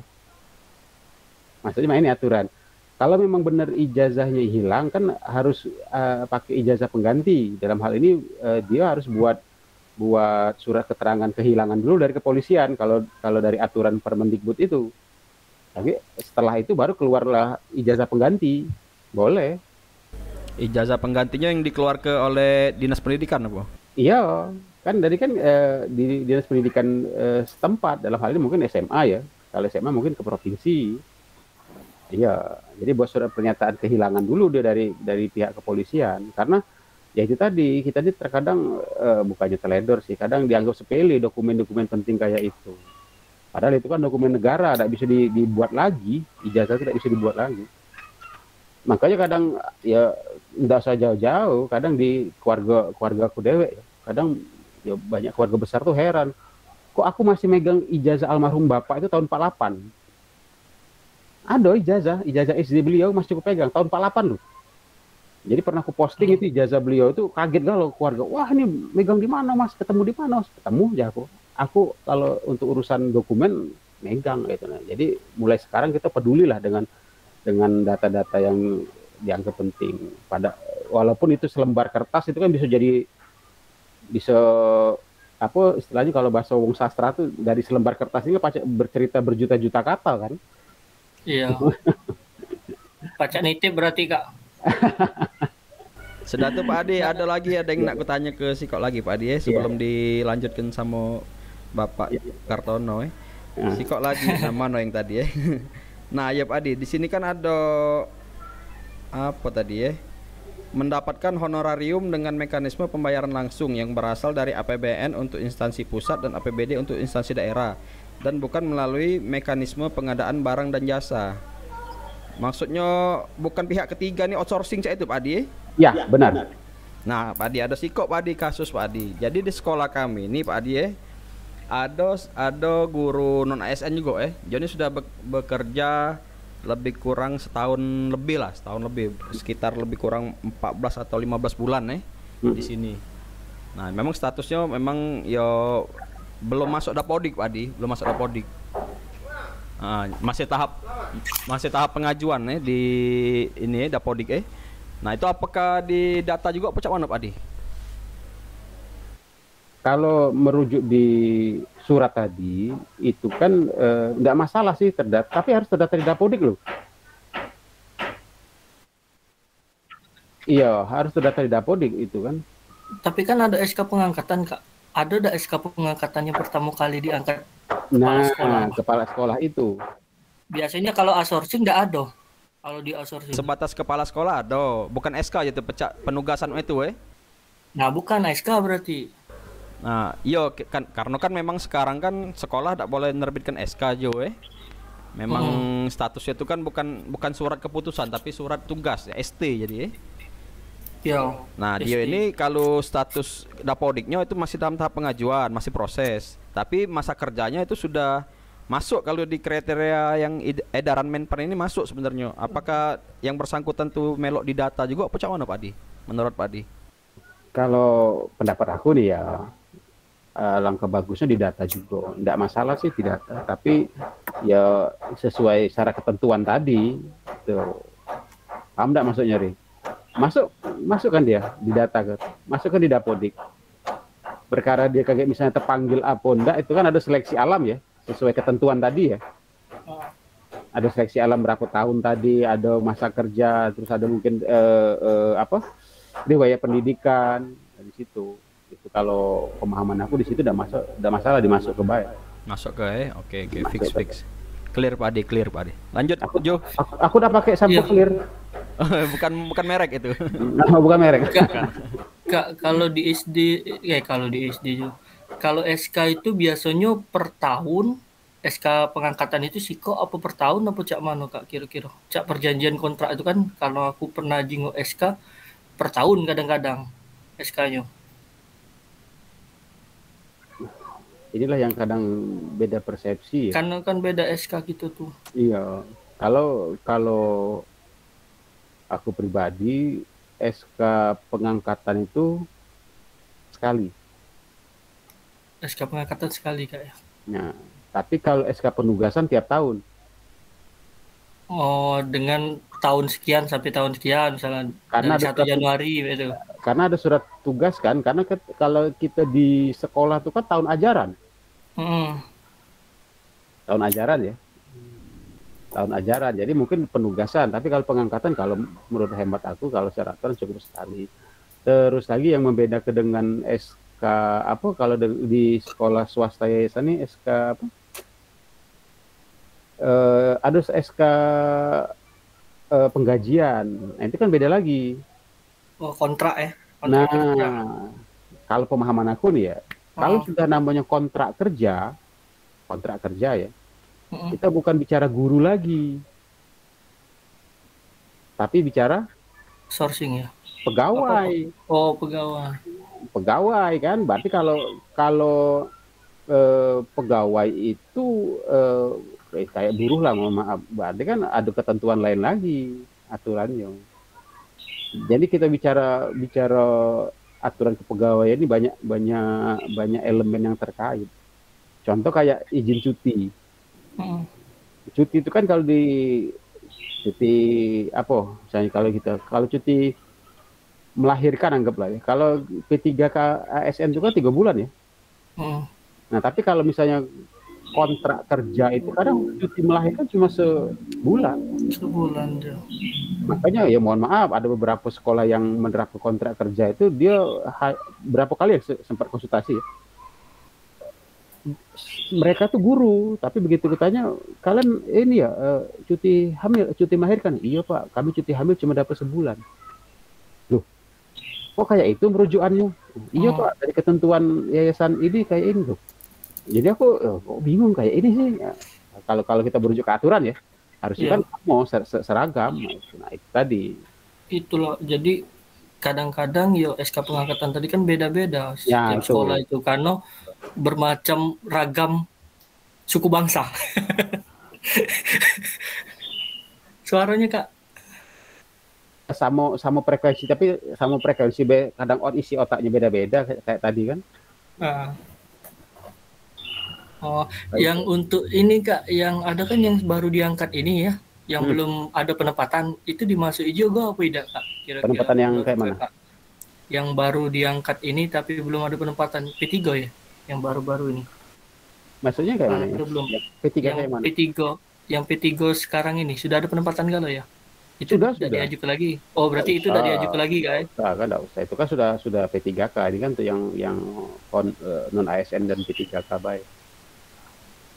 Maksudnya ini aturan. Kalau memang benar ijazahnya hilang kan harus pakai ijazah pengganti. Dalam hal ini dia harus buat surat keterangan kehilangan dulu dari kepolisian kalau dari aturan Permendikbud itu. Tapi setelah itu baru keluarlah ijazah pengganti. Boleh. Ijazah penggantinya yang dikeluarkan oleh Dinas Pendidikan apa? Iya, kan dari kan di Dinas Pendidikan setempat, dalam hal ini mungkin SMA ya. Kalau SMA mungkin ke provinsi. Iya, jadi buat surat pernyataan kehilangan dulu dia dari pihak kepolisian. Karena ya itu tadi, kita terkadang bukannya teledor sih, kadang dianggap sepele dokumen-dokumen penting kayak itu. Padahal itu kan dokumen negara, tidak bisa dibuat lagi, ijazah tidak bisa dibuat lagi. Makanya kadang ya nggak usah jauh-jauh, kadang di keluarga aku dewek, kadang ya banyak keluarga besar tuh heran, kok aku masih megang ijazah almarhum bapak itu tahun 48. Ada ijazah SD beliau masih aku pegang tahun 48 loh. Jadi pernah aku posting itu ijazah beliau, itu kaget kalau keluarga, wah ini megang di mana mas, ketemu di mana mas, ketemu ya aku kalau untuk urusan dokumen megang gitu. Nah, jadi mulai sekarang kita pedulilah dengan data-data yang dianggap penting. Walaupun itu selembar kertas itu kan bisa apa istilahnya kalau bahasa wong sastra tuh, dari selembar kertas ini bercerita berjuta-juta kata kan. Iya. Pacak nitip berarti Kak. Sudah tuh Pak Adi, ada yang nak kutanya ke Sikok lagi Pak Adi sebelum dilanjutkan sama Bapak Kartono Sikok lagi nama yang tadi Nah ya Pak Adi, di sini kan ada apa tadi mendapatkan honorarium dengan mekanisme pembayaran langsung yang berasal dari APBN untuk instansi pusat dan APBD untuk instansi daerah, dan bukan melalui mekanisme pengadaan barang dan jasa. Maksudnya bukan pihak ketiga nih, outsourcing itu Pak Adi? Ya, benar. Nah Pak Adi, ada Sikok Pak Adi, kasus Pak Adi. Jadi di sekolah kami ini Pak Adi ada guru non ASN juga jadi sudah bekerja lebih kurang setahun lebih, sekitar lebih kurang 14 atau 15 bulan di sini. Nah memang statusnya memang ya belum masuk Dapodik Pak Adi, belum masuk Dapodik. Masih tahap pengajuan di ini Dapodik Nah itu apakah di data juga apa cak mana Pak Adi? Kalau merujuk di surat tadi itu kan nggak masalah sih terdata, tapi harus terdata di Dapodik loh. Iya, harus terdata di Dapodik itu kan. Tapi kan ada SK pengangkatan Kak. Ada SK pengangkatan yang pertama kali diangkat kepala sekolah itu. Biasanya kalau outsourcing nggak ada. Kalau di outsourcing. Sebatas kepala sekolah ada, bukan SK aja tuh penugasan itu Nah, bukan SK berarti. Nah, iya kan karena kan memang sekarang kan sekolah tidak boleh menerbitkan SK aja Memang statusnya itu kan bukan surat keputusan tapi surat tugas ST jadi Iya. Nah, dia ini kalau status Dapodiknya itu masih dalam tahap pengajuan, masih proses. Tapi masa kerjanya itu sudah masuk kalau di kriteria yang edaran Menpan ini masuk sebenarnya. Apakah yang bersangkutan tuh melok di data juga apa cak mana Pak Adi? Menurut Pak Adi? Kalau pendapat aku nih ya langkah bagusnya di data juga. Tidak masalah sih di data, tapi ya sesuai syarat ketentuan tadi. Tuh. Paham enggak maksudnya, Ri? Masukkan dia di data kan, masukkan di Dapodik. Perkara dia kayak misalnya terpanggil apa enggak, itu kan ada seleksi alam ya, sesuai ketentuan tadi ya. Ada seleksi alam berapa tahun tadi, ada masa kerja, terus ada mungkin riwayat pendidikan dari situ. Itu kalau pemahaman aku di situ udah masalah dimasuk ke baik. Masuk ke oke, fix. Clear Pak Adi. Lanjut Jo. Aku udah pakai sampo clear. bukan merek itu. Bukan merek. Kalau di SD juga. Kalau SK itu biasanya per tahun, SK pengangkatan itu Siko apa per tahun apa cak mana Kak kira-kira? Cak perjanjian kontrak itu kan kalau aku pernah jingok SK per tahun kadang-kadang SK-nya. Inilah yang kadang beda persepsi ya. Kan beda SK gitu tuh. Iya. Kalau aku pribadi SK pengangkatan itu sekali. SK pengangkatan sekali Kak ya. Nah, tapi kalau SK penugasan tiap tahun. Oh, dengan tahun sekian sampai tahun sekian misalnya karena dari 1 Januari gitu. Karena ada surat tugas kan, karena kalau kita di sekolah itu kan tahun ajaran. Tahun ajaran ya. Tahun ajaran. Jadi mungkin penugasan, tapi kalau pengangkatan kalau menurut hemat aku kalau secara aturan cukup sekali. Terus lagi yang membedakan dengan SK apa kalau di sekolah swasta yayasan ini SK apa? Ada SK penggajian. Nah, itu kan beda lagi. Oh, kontrak ya. Kalau pemahaman aku nih ya, kalau sudah namanya kontrak kerja ya, kita bukan bicara guru lagi. tapi bicara sourcing ya. pegawai. Oh, pegawai. Pegawai kan, berarti kalau pegawai itu kayak buruh lah, mohon maaf, berarti kan ada ketentuan lain lagi aturannya. Jadi kita bicara aturan kepegawaian ini banyak elemen yang terkait. Contoh kayak izin cuti. Cuti itu kan kalau cuti apa? Misalnya kalau cuti melahirkan anggaplah ya. Kalau P3K ASN itu kan 3 bulan ya. Nah, tapi kalau misalnya kontrak kerja itu kadang cuti melahirkan cuma sebulan. Sebulan aja. Makanya ya mohon maaf, ada beberapa sekolah yang menerapkan kontrak kerja itu dia berapa kali ya sempat konsultasi ya. Mereka tuh guru, tapi begitu ditanya, kalian ini ya cuti hamil, cuti melahirkan? Iya Pak, kami cuti hamil cuma dapat sebulan. Loh, kok kayak itu merujukannya? Iya Pak, dari ketentuan yayasan ini kayak ini loh. Jadi aku bingung kayak ini sih. Kalau kita merujuk ke aturan ya, harusnya kan mau seragam. Nah itu tadi. Itulah, jadi kadang-kadang SK pengangkatan tadi kan beda-beda setiap sekolah itu karena bermacam ragam suku bangsa. Suaranya Kak sama frekuensi, tapi sama frekuensi kadang isi otaknya beda-beda kayak tadi kan. Oh, yang untuk ini Kak, yang ada kan yang baru diangkat ini ya, yang belum ada penempatan, itu dimasuki juga apa tidak Kak? Kira-kira penempatan yang kayak mana? Kak? Yang baru diangkat ini tapi belum ada penempatan, P3 ya? Yang baru-baru ini. Maksudnya kayak mana? Belum. P3 kayak mana? Yang P3 sekarang ini sudah ada penempatan kalau ya? Itu sudah diajukan lagi. Oh, berarti itu sudah diajukan lagi kan? Enggak usah. Itu kan sudah P3K. Ini kan tuh yang non ASN dan P3K baik.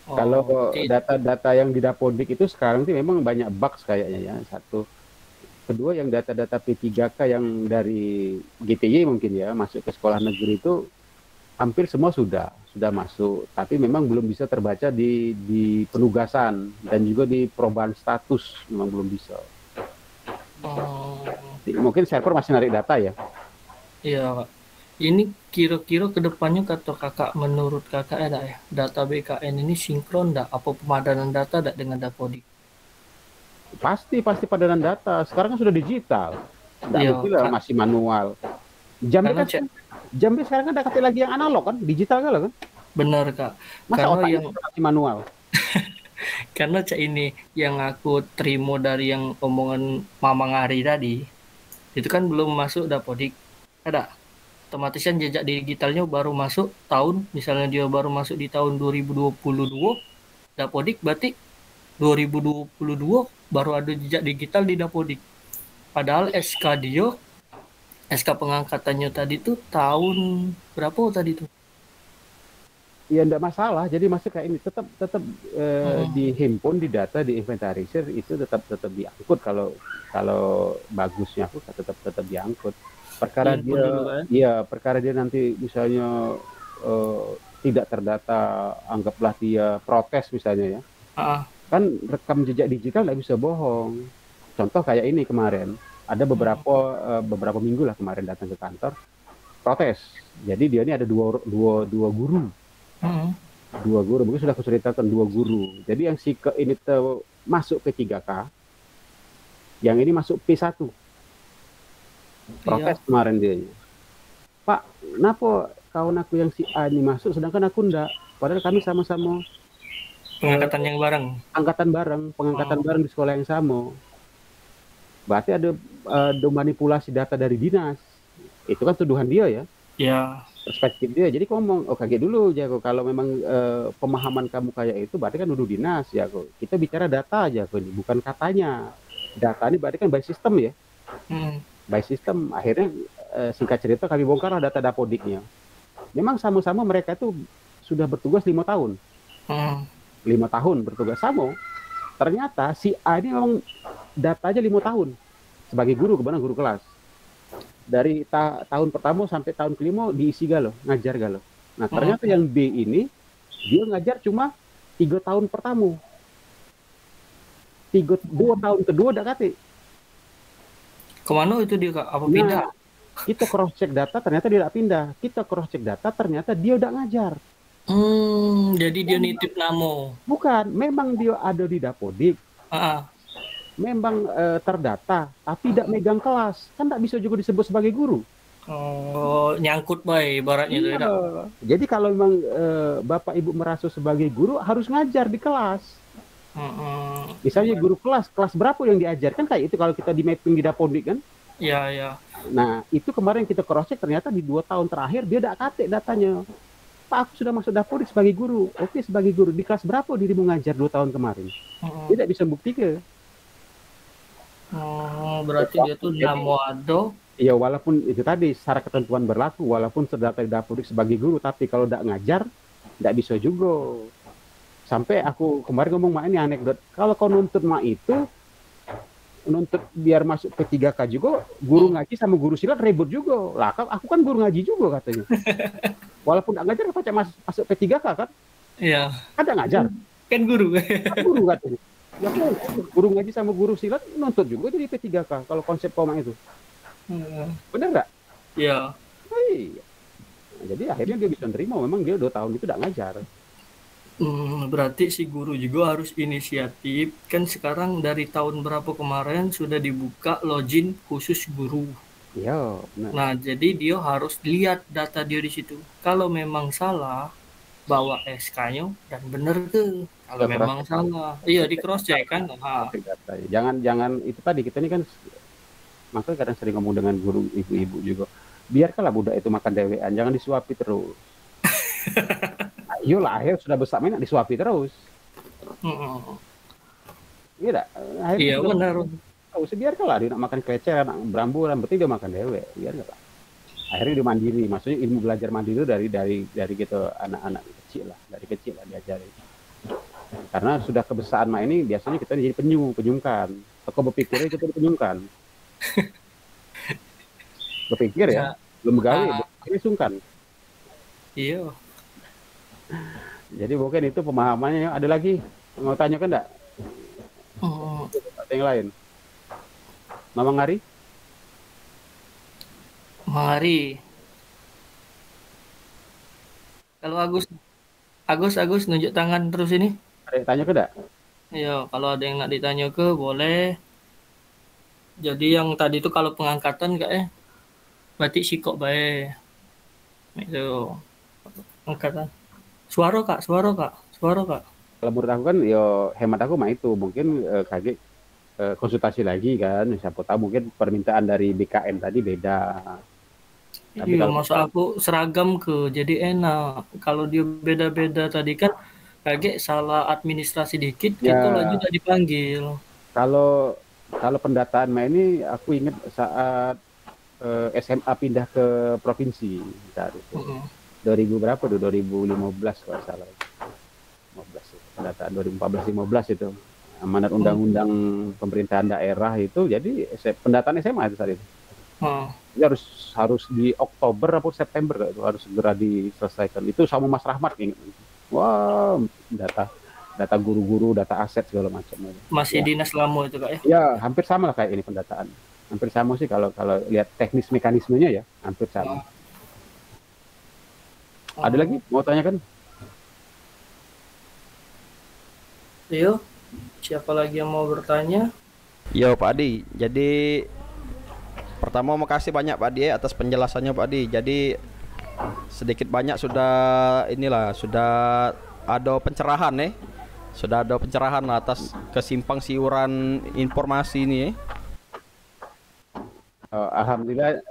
Kalau data-data yang di Dapodik itu sekarang sih memang banyak bugs kayaknya ya. Satu. Kedua, yang data-data P3K yang dari GTY mungkin ya masuk ke sekolah negeri itu hampir semua sudah masuk, tapi memang belum bisa terbaca di penugasan dan juga di perubahan status memang belum bisa. Mungkin server masih narik data ya. Iya Pak. Ini kira-kira kedepannya kata kakak, menurut kakak ya, data BKN ini sinkron enggak? Apa pemadanan data enggak dengan Dapodik? Pasti padanan data. Sekarang kan sudah digital. Enggak mungkin lah masih manual. Jamnya sekarang kan udah lagi yang analog kan, digital kan? Benar Kak. Masa karena yang masih manual. Karena ini yang aku terima dari yang omongan Mamang Ari tadi, itu kan belum masuk Dapodik. Ada otomatis kan jejak digitalnya baru masuk tahun, misalnya dia baru masuk di tahun 2022, Dapodik berarti 2022 baru ada jejak digital di Dapodik. Padahal SK pengangkatannya tadi tuh tahun berapa tadi tuh? Ya enggak masalah, jadi masih kayak ini tetap dihimpun, di data, diinventarisir, itu tetap diangkut. Kalau bagusnya aku tetap diangkut. Perkara dia nanti misalnya tidak terdata, anggaplah dia protes misalnya ya. Kan rekam jejak digital nggak bisa bohong. Contoh kayak ini kemarin, ada beberapa minggu lah kemarin datang ke kantor protes. Jadi dia ini ada dua guru. Dua guru, mungkin sudah aku ceritakan, 2 guru. Jadi yang ini masuk P3K, yang ini masuk P1. Protes kemarin dia. Pak, kenapa kawan aku yang si A ini masuk sedangkan aku enggak? Padahal kami sama-sama pengangkatan yang bareng. Pengangkatan bareng di sekolah yang sama. Berarti ada manipulasi data dari dinas. Itu kan tuduhan dia ya. Ya. Perspektif dia. Jadi ngomong, kaget dulu Jago. Kalau memang pemahaman kamu kayak itu, berarti kan nuduh dinas Jago. Kita bicara data aja, bukan katanya. Data ini berarti kan by system ya. By system, akhirnya singkat cerita kami bongkarlah data Dapodiknya. Memang sama-sama mereka itu sudah bertugas 5 tahun. 5 tahun bertugas sama. Ternyata si A ini memang datanya 5 tahun sebagai guru, kebetulan guru kelas. Dari tahun pertama sampai tahun kelima diisi galau, ngajar galau. Nah ternyata yang B ini dia ngajar cuma 3 tahun pertama. 2 tahun kedua udah kate. Kemana itu dia Kak? Apa Nah, pindah? kita cross check data ternyata dia tidak pindah. Kita cross check data ternyata dia udah ngajar. Jadi dia nitip namo. Bukan, memang dia ada di Dapodik. Ah, Memang terdata, tapi tidak megang kelas. Kan tidak bisa juga disebut sebagai guru. oh, nyangkut bay ibaratnya itu ya. Kak? Jadi kalau memang Bapak Ibu merasa sebagai guru harus ngajar di kelas. Misalnya guru kelas berapa yang diajarkan kayak itu kalau kita di mapping di Dapodik kan? Iya. Nah, itu kemarin kita cross check ternyata di 2 tahun terakhir dia tidak katik datanya. Pak, aku sudah masuk Dapodik sebagai guru. Oke, sebagai guru. Di kelas berapa dirimu ngajar 2 tahun kemarin? Tidak bisa buktikan. Berarti dia tuh namo ado. Ya, walaupun itu tadi secara ketentuan berlaku, walaupun terdata di Dapodik sebagai guru, tapi kalau tidak ngajar, tidak bisa juga. Sampai aku kemarin ngomong mak ini anekdot, kalau kau nuntut mak itu, nuntut biar masuk P3K juga, guru ngaji sama guru silat ribut juga. Lah, aku kan guru ngaji juga katanya. Walaupun tidak ngajar, apa masuk P3K kan? Iya. Kan tidak ngajar. Kan guru. Kan guru katanya. Ya, guru ngaji sama guru silat nuntut juga jadi P3K kalau konsep koma itu. Benar nggak? Iya. Iya. Nah, jadi akhirnya dia bisa nerima, memang dia 2 tahun itu tidak ngajar. Berarti si guru juga harus inisiatif. Kan sekarang dari tahun berapa kemarin sudah dibuka login khusus guru. Iya. Nah, jadi dia harus lihat data dia di situ. Kalau memang salah, bawa SK-nya dan bener ke. Kalau memang salah, iya di cross check kan. Jangan itu tadi kita ini kan, makanya kadang sering ngomong dengan guru ibu-ibu juga. Biarkanlah budak itu makan dewean, jangan disuapi terus. Yolah, akhir sudah besar main disuapi terus. Iya, iya benar. Biarkanlah dia nak makan keceran, nak berambulan, berarti dia makan dewe. Biarkanlah. Akhirnya dia mandiri, maksudnya ilmu belajar mandiri itu dari gitu anak-anak kecil lah, dari kecil lah diajari. Karena sudah kebiasaan mak ini biasanya kita jadi penyungkan. Toko berpikirnya kita penyungkan. Berpikir ya, belum begawi, ini sungkan. Iya. Jadi mungkin itu pemahamannya. Ada lagi mau tanyakan enggak? Ada yang lain? Mamang Ari? Mari. Kalau Agus nunjuk tangan terus ini. Ada yang tanya ke enggak? Iya, kalau ada yang nak ditanya ke boleh. Jadi yang tadi itu kalau pengangkatan berarti sikok baik. Itu angkatan. Suara kak. Kalau menurut aku kan, hemat aku mah itu mungkin kaget konsultasi lagi kan, siapa tahu mungkin permintaan dari BKN tadi beda. Tapi iya, maksud aku seragam jadi enak. Kalau dia beda-beda tadi kan kaget salah administrasi dikit, kita lagi udah dipanggil. Kalau pendataan mah ini aku ingat saat SMA pindah ke provinsi dari 2000 berapa tuh, 2015 kalau salah. 15 pendataan 2014-15 itu amanat undang-undang pemerintahan daerah itu, jadi pendataan SMA itu saat itu. Jadi harus di Oktober atau September itu harus segera diselesaikan. Itu sama Mas Rahmat ingat. Wah, data guru-guru, data aset segala macam. Masih dinas Lamo itu kak ya? Ya, hampir sama lah kayak ini pendataan. Hampir sama sih kalau lihat teknis mekanismenya ya, hampir sama. Ada lagi mau tanyakan? Yo, siapa lagi yang mau bertanya? Yo Pak Adi, jadi pertama makasih banyak Pak Adi atas penjelasannya Pak Adi. Jadi sedikit banyak sudah ada pencerahan sudah ada pencerahan atas kesimpang siuran informasi ini Alhamdulillah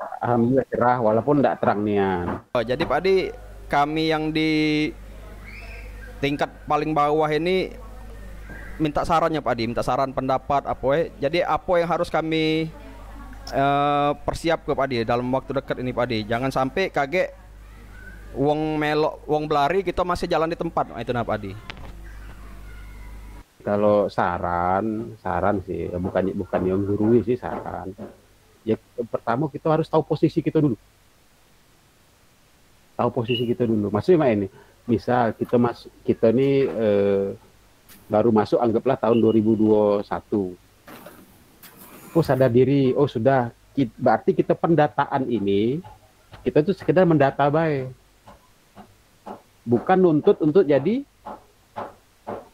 cerah walaupun tidak terang nian. Jadi Pak Adi, kami yang di tingkat paling bawah ini minta sarannya Pak Adi, minta saran pendapat jadi apa yang harus kami persiap ke Pak Adi dalam waktu dekat ini Pak Adi. Jangan sampai kaget wong melok, wong belari kita masih jalan di tempat. Itu Pak Adi. Kalau saran sih bukan yang gurui sih saran. Ya pertama kita harus tahu posisi kita dulu. Maksudnya ini, misal kita nih baru masuk anggaplah tahun 2021. Sadar diri, sudah Berarti kita pendataan ini, kita tuh sekedar mendata baik. Bukan nuntut untuk jadi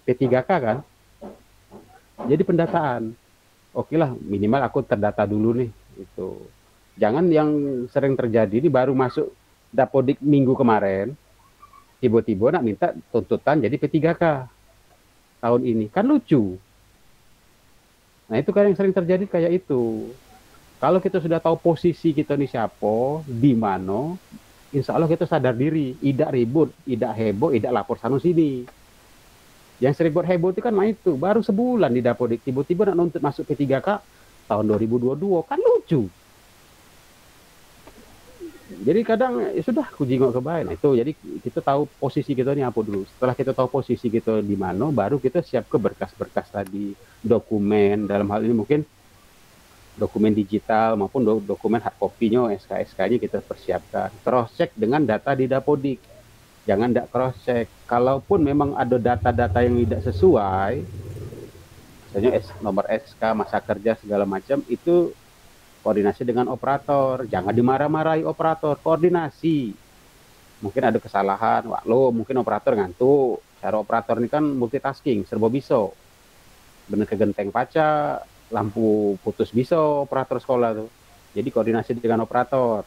P3K kan. Jadi pendataan. Oke lah, minimal aku terdata dulu nih. Itu. Jangan yang sering terjadi ini baru masuk Dapodik minggu kemarin, tiba-tiba nak minta tuntutan jadi P3K tahun ini. Kan lucu. Nah itu kan yang sering terjadi kayak itu. Kalau kita sudah tahu posisi kita nih siapa, di mana, insya Allah kita sadar diri, tidak ribut, tidak heboh, tidak lapor sana sini. Yang sering buat heboh itu kan itu, baru sebulan di Dapodik, tiba-tiba nak nuntut masuk P3K tahun 2022, kan lucu. Jadi kadang ya sudah aku jingok ke baik. Nah, itu jadi kita tahu posisi kita ini apa dulu. Setelah kita tahu posisi kita di mana, baru kita siap ke berkas-berkas tadi, dokumen. Dalam hal ini mungkin dokumen digital maupun dokumen hard copy-nya, SK-SK-nya kita persiapkan. Cross check dengan data di Dapodik. Jangan tidak cross check. Kalaupun memang ada data-data yang tidak sesuai, misalnya nomor SK, masa kerja segala macam, itu koordinasi dengan operator, jangan dimarah-marahi operator, koordinasi. Mungkin ada kesalahan, wah lo mungkin operator ngantuk, cara operator ini kan multitasking, serba bisa. Bener kegenteng paca, lampu putus bisa operator sekolah tuh. Jadi koordinasi dengan operator.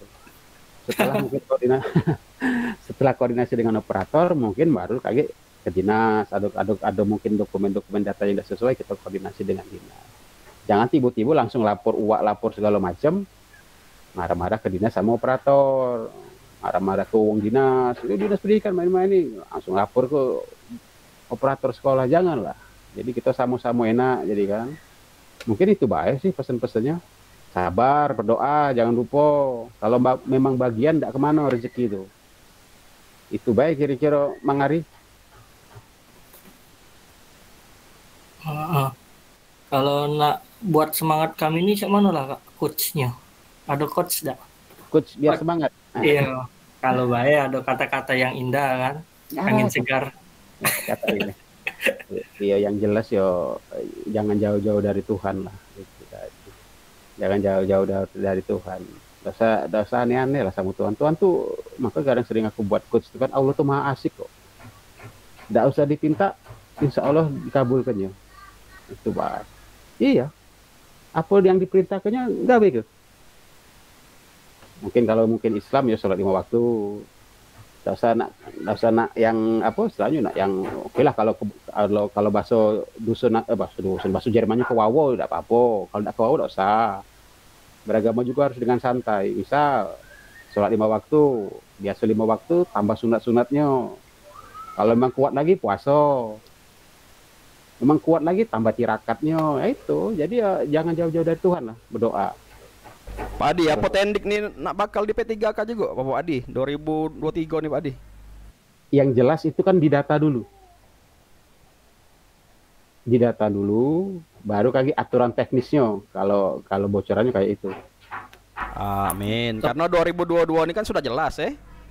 Setelah mungkin setelah koordinasi dengan operator, mungkin baru kayak ke dinas, ada mungkin dokumen-dokumen data yang tidak sesuai, kita koordinasi dengan dinas. Jangan tiba-tiba langsung lapor segala macam, marah-marah ke dinas sama operator, marah-marah ke uang dinas, dinas pendidikan main-main ini, langsung lapor ke operator sekolah, janganlah. Jadi kita sama-sama enak, jadi kan. Mungkin itu baik sih pesan-pesannya. Sabar, berdoa, jangan lupa. Kalau memang bagian tidak kemana rezeki itu. Itu baik kira-kira Mang Ari. Kalau nak buat semangat kami ini, cak mana lah Kak, coachnya? Ada coach tidak? Coach biar semangat. Iya, kalau baik ada kata-kata yang indah kan, angin segar. Kata ini. Iya yang jelas yo, jangan jauh-jauh dari Tuhan lah. Jangan jauh-jauh dari Tuhan. Dosa aneh-aneh lah sama Tuhan. Tuhan tuh, maka kadang sering aku buat coach itu kan, Allah tuh maha asik kok. Tidak usah dipinta, insya Allah dikabulkannya. Itu baik. Iya. Apa yang diperintahkannya enggak begitu. Mungkin kalau Islam ya sholat 5 waktu. Enggak usah nak yang apa istilahnya nak yang oke lah kalau bahasa bahasa Jermannya ke wawo enggak apa-apa. Kalau enggak ke wawo enggak usah. Beragama juga harus dengan santai. Misal sholat 5 waktu, biasa 5 waktu tambah sunat-sunatnya. Kalau memang kuat lagi puasa. Memang kuat lagi tambah tirakatnya, ya itu. Jadi ya jangan jauh-jauh dari Tuhan lah, berdoa. Pak Adi, apa tendik nih nak bakal di P3K juga Pak Adi 2023 nih Pak Adi? Yang jelas itu kan didata dulu. Didata dulu, baru kaki aturan teknisnya kalau bocorannya kayak itu. Amin. Karena 2022 ini kan sudah jelas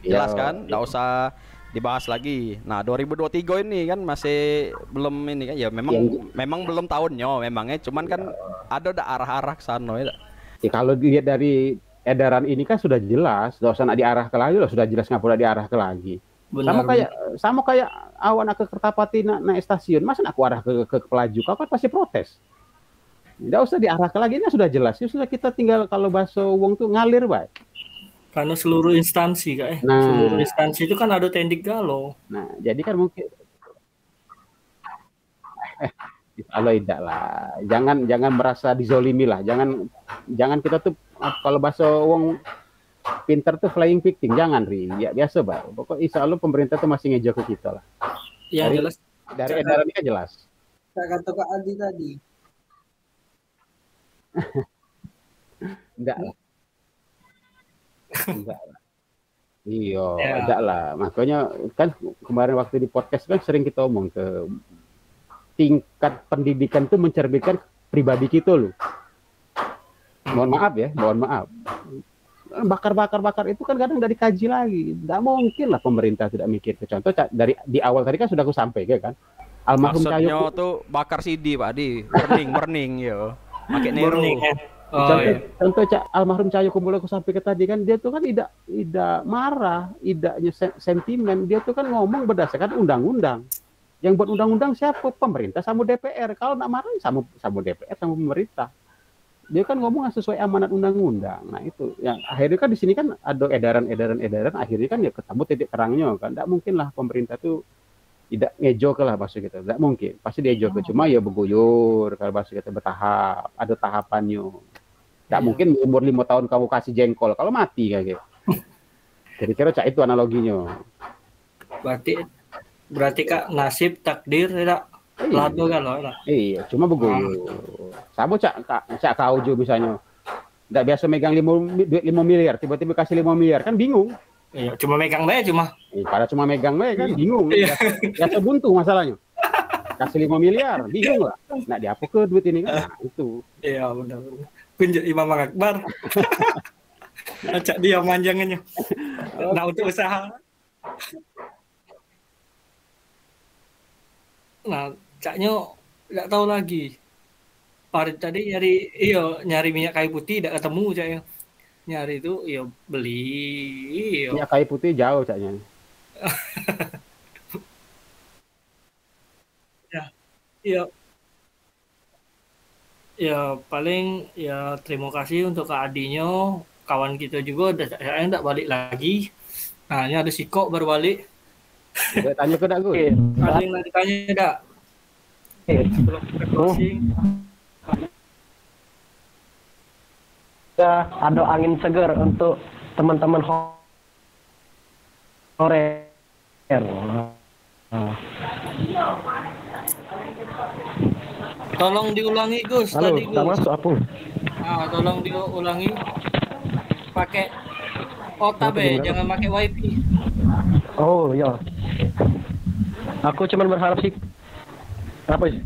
jelas kan, nggak usah dibahas lagi. Nah 2023 ini kan masih belum ini kan ya memang belum tahunnya memangnya, cuman kan ada arah-arah ke sana ya. Kalau dilihat dari edaran ini kan sudah jelas, nggak usah diarah ke lagi, sudah jelas ngapa diarah ke lagi. Sama kayak awan ke Kertapati naik stasiun, masa aku arah ke pelaju, kau kan pasti protes. Nggak usah diarah ke lagi, ini sudah jelas. Ya sudah kita tinggal kalau bahasa uang tuh ngalir baik. Karena seluruh instansi seluruh instansi itu kan ada tendik galau. Nah, jadi kan mungkin kalau tidak lah, jangan merasa dizolimi lah, jangan kita tuh kalau bahasa uang pinter tuh flying victim, jangan ya biasa Pak. Pokok insya Allah pemerintah tuh masih ngejar ke kita lah. Yang jelas dari edaran ini kan jelas. Kata Kak Adi tadi. Enggak lah. Iya, enggak lah. Makanya kan kemarin waktu di podcast kan sering kita omong ke tingkat pendidikan itu mencerminkan pribadi kita loh. Mohon maaf. Bakar itu kan kadang dari kaji lagi. Enggak mungkin lah pemerintah tidak mikir. Contoh dari di awal tadi kan sudah aku sampaikan kan. Almarhum Cahyo tuh bakar CD Pak Adi, burning yo. Pakai Nero. Contoh Cak almarhum Cahyo Kumolo aku sampai ke tadi kan dia tuh kan tidak marah, tidaknya sentimen, dia tuh kan ngomong berdasarkan undang-undang. Yang buat undang-undang siapa? Pemerintah sama DPR. Kalau nak marah sama DPR sama pemerintah. Dia kan ngomong sesuai amanat undang-undang. Nah itu yang akhirnya kan di sini kan ada edaran akhirnya kan ya ketemu titik terangnya kan. Tidak mungkin lah pemerintah tuh tidak ngejo ke lah bahasa kita. Tidak mungkin. Pasti dia ke cuma ya berguyur kalau bahasa kita bertahap, ada tahapannya. Tidak mungkin umur 5 tahun kamu kasih jengkol kalau mati kayak gitu. Jadi kira Cak itu analoginya. Berarti Kak nasib takdir tidak lado kan loh. Iya, cuma begini. Sama Cak kau juga misalnya. Tidak biasa megang duit 5 miliar, tiba-tiba kasih 5 miliar kan bingung. Iya, cuma megang bae cuma. Pada cuma megang bae kan bingung. Biasa buntu masalahnya. Kasih 5 miliar, bingung lah. Nah, diapa ke duit ini kan? Nah, itu. Iya, benar. Kunjuk Imam Akbar. Acak dia manjangannya. Nah, untuk usaha. Nah, Caknya nggak tahu lagi. Farid tadi nyari minyak kayu putih tidak ketemu Caknya. Nyari itu beli. Minyak kayu putih jauh Caknya. Ya paling terima kasih untuk Kak Adinyo, kawan kita juga saya enggak balik lagi. Nah, ini ada Siko baru balik. Udah tanya ke dak Gus? Ada yang nak ditanya enggak? Sebelum kita closing. Ada angin segar untuk teman-teman honorer. Tolong diulangi Gus. Halo, tadi Gus. tak masuk apa? Tolong diulangi. Pakai OTA jangan pakai WiFi. Oh ya. Aku cuma berharap sih. Apa sih?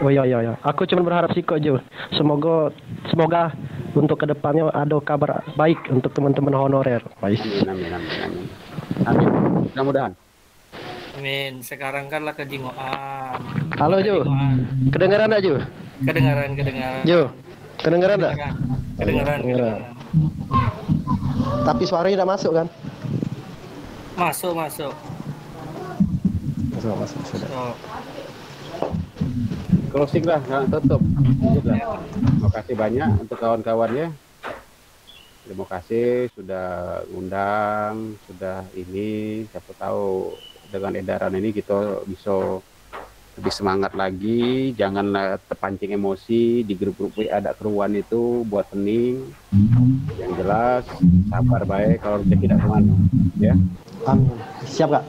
Oh ya. Aku cuma berharap sih kok Jo. Semoga untuk kedepannya ada kabar baik untuk teman-teman honorer. Baik. Amin. Mudah-mudahan. Amin. Sekarang kan lah kejingoan. Halo Jo. Kedengaran enggak Jo? Kedengaran. Jo. Kedengaran enggak? Kedengaran. Tapi suaranya tidak masuk kan? Masuk. Masuk. So, Closing lah, tutup. Terima kasih banyak untuk kawan-kawannya. Terima kasih sudah undang, sudah ini. Siapa tahu dengan edaran ini kita bisa lebih semangat lagi. Janganlah terpancing emosi di grup-grup WA ada keruan itu, buat hening. Yang jelas sabar baik kalau rezeki tidak kemana, ya. Amin. Siap Kak.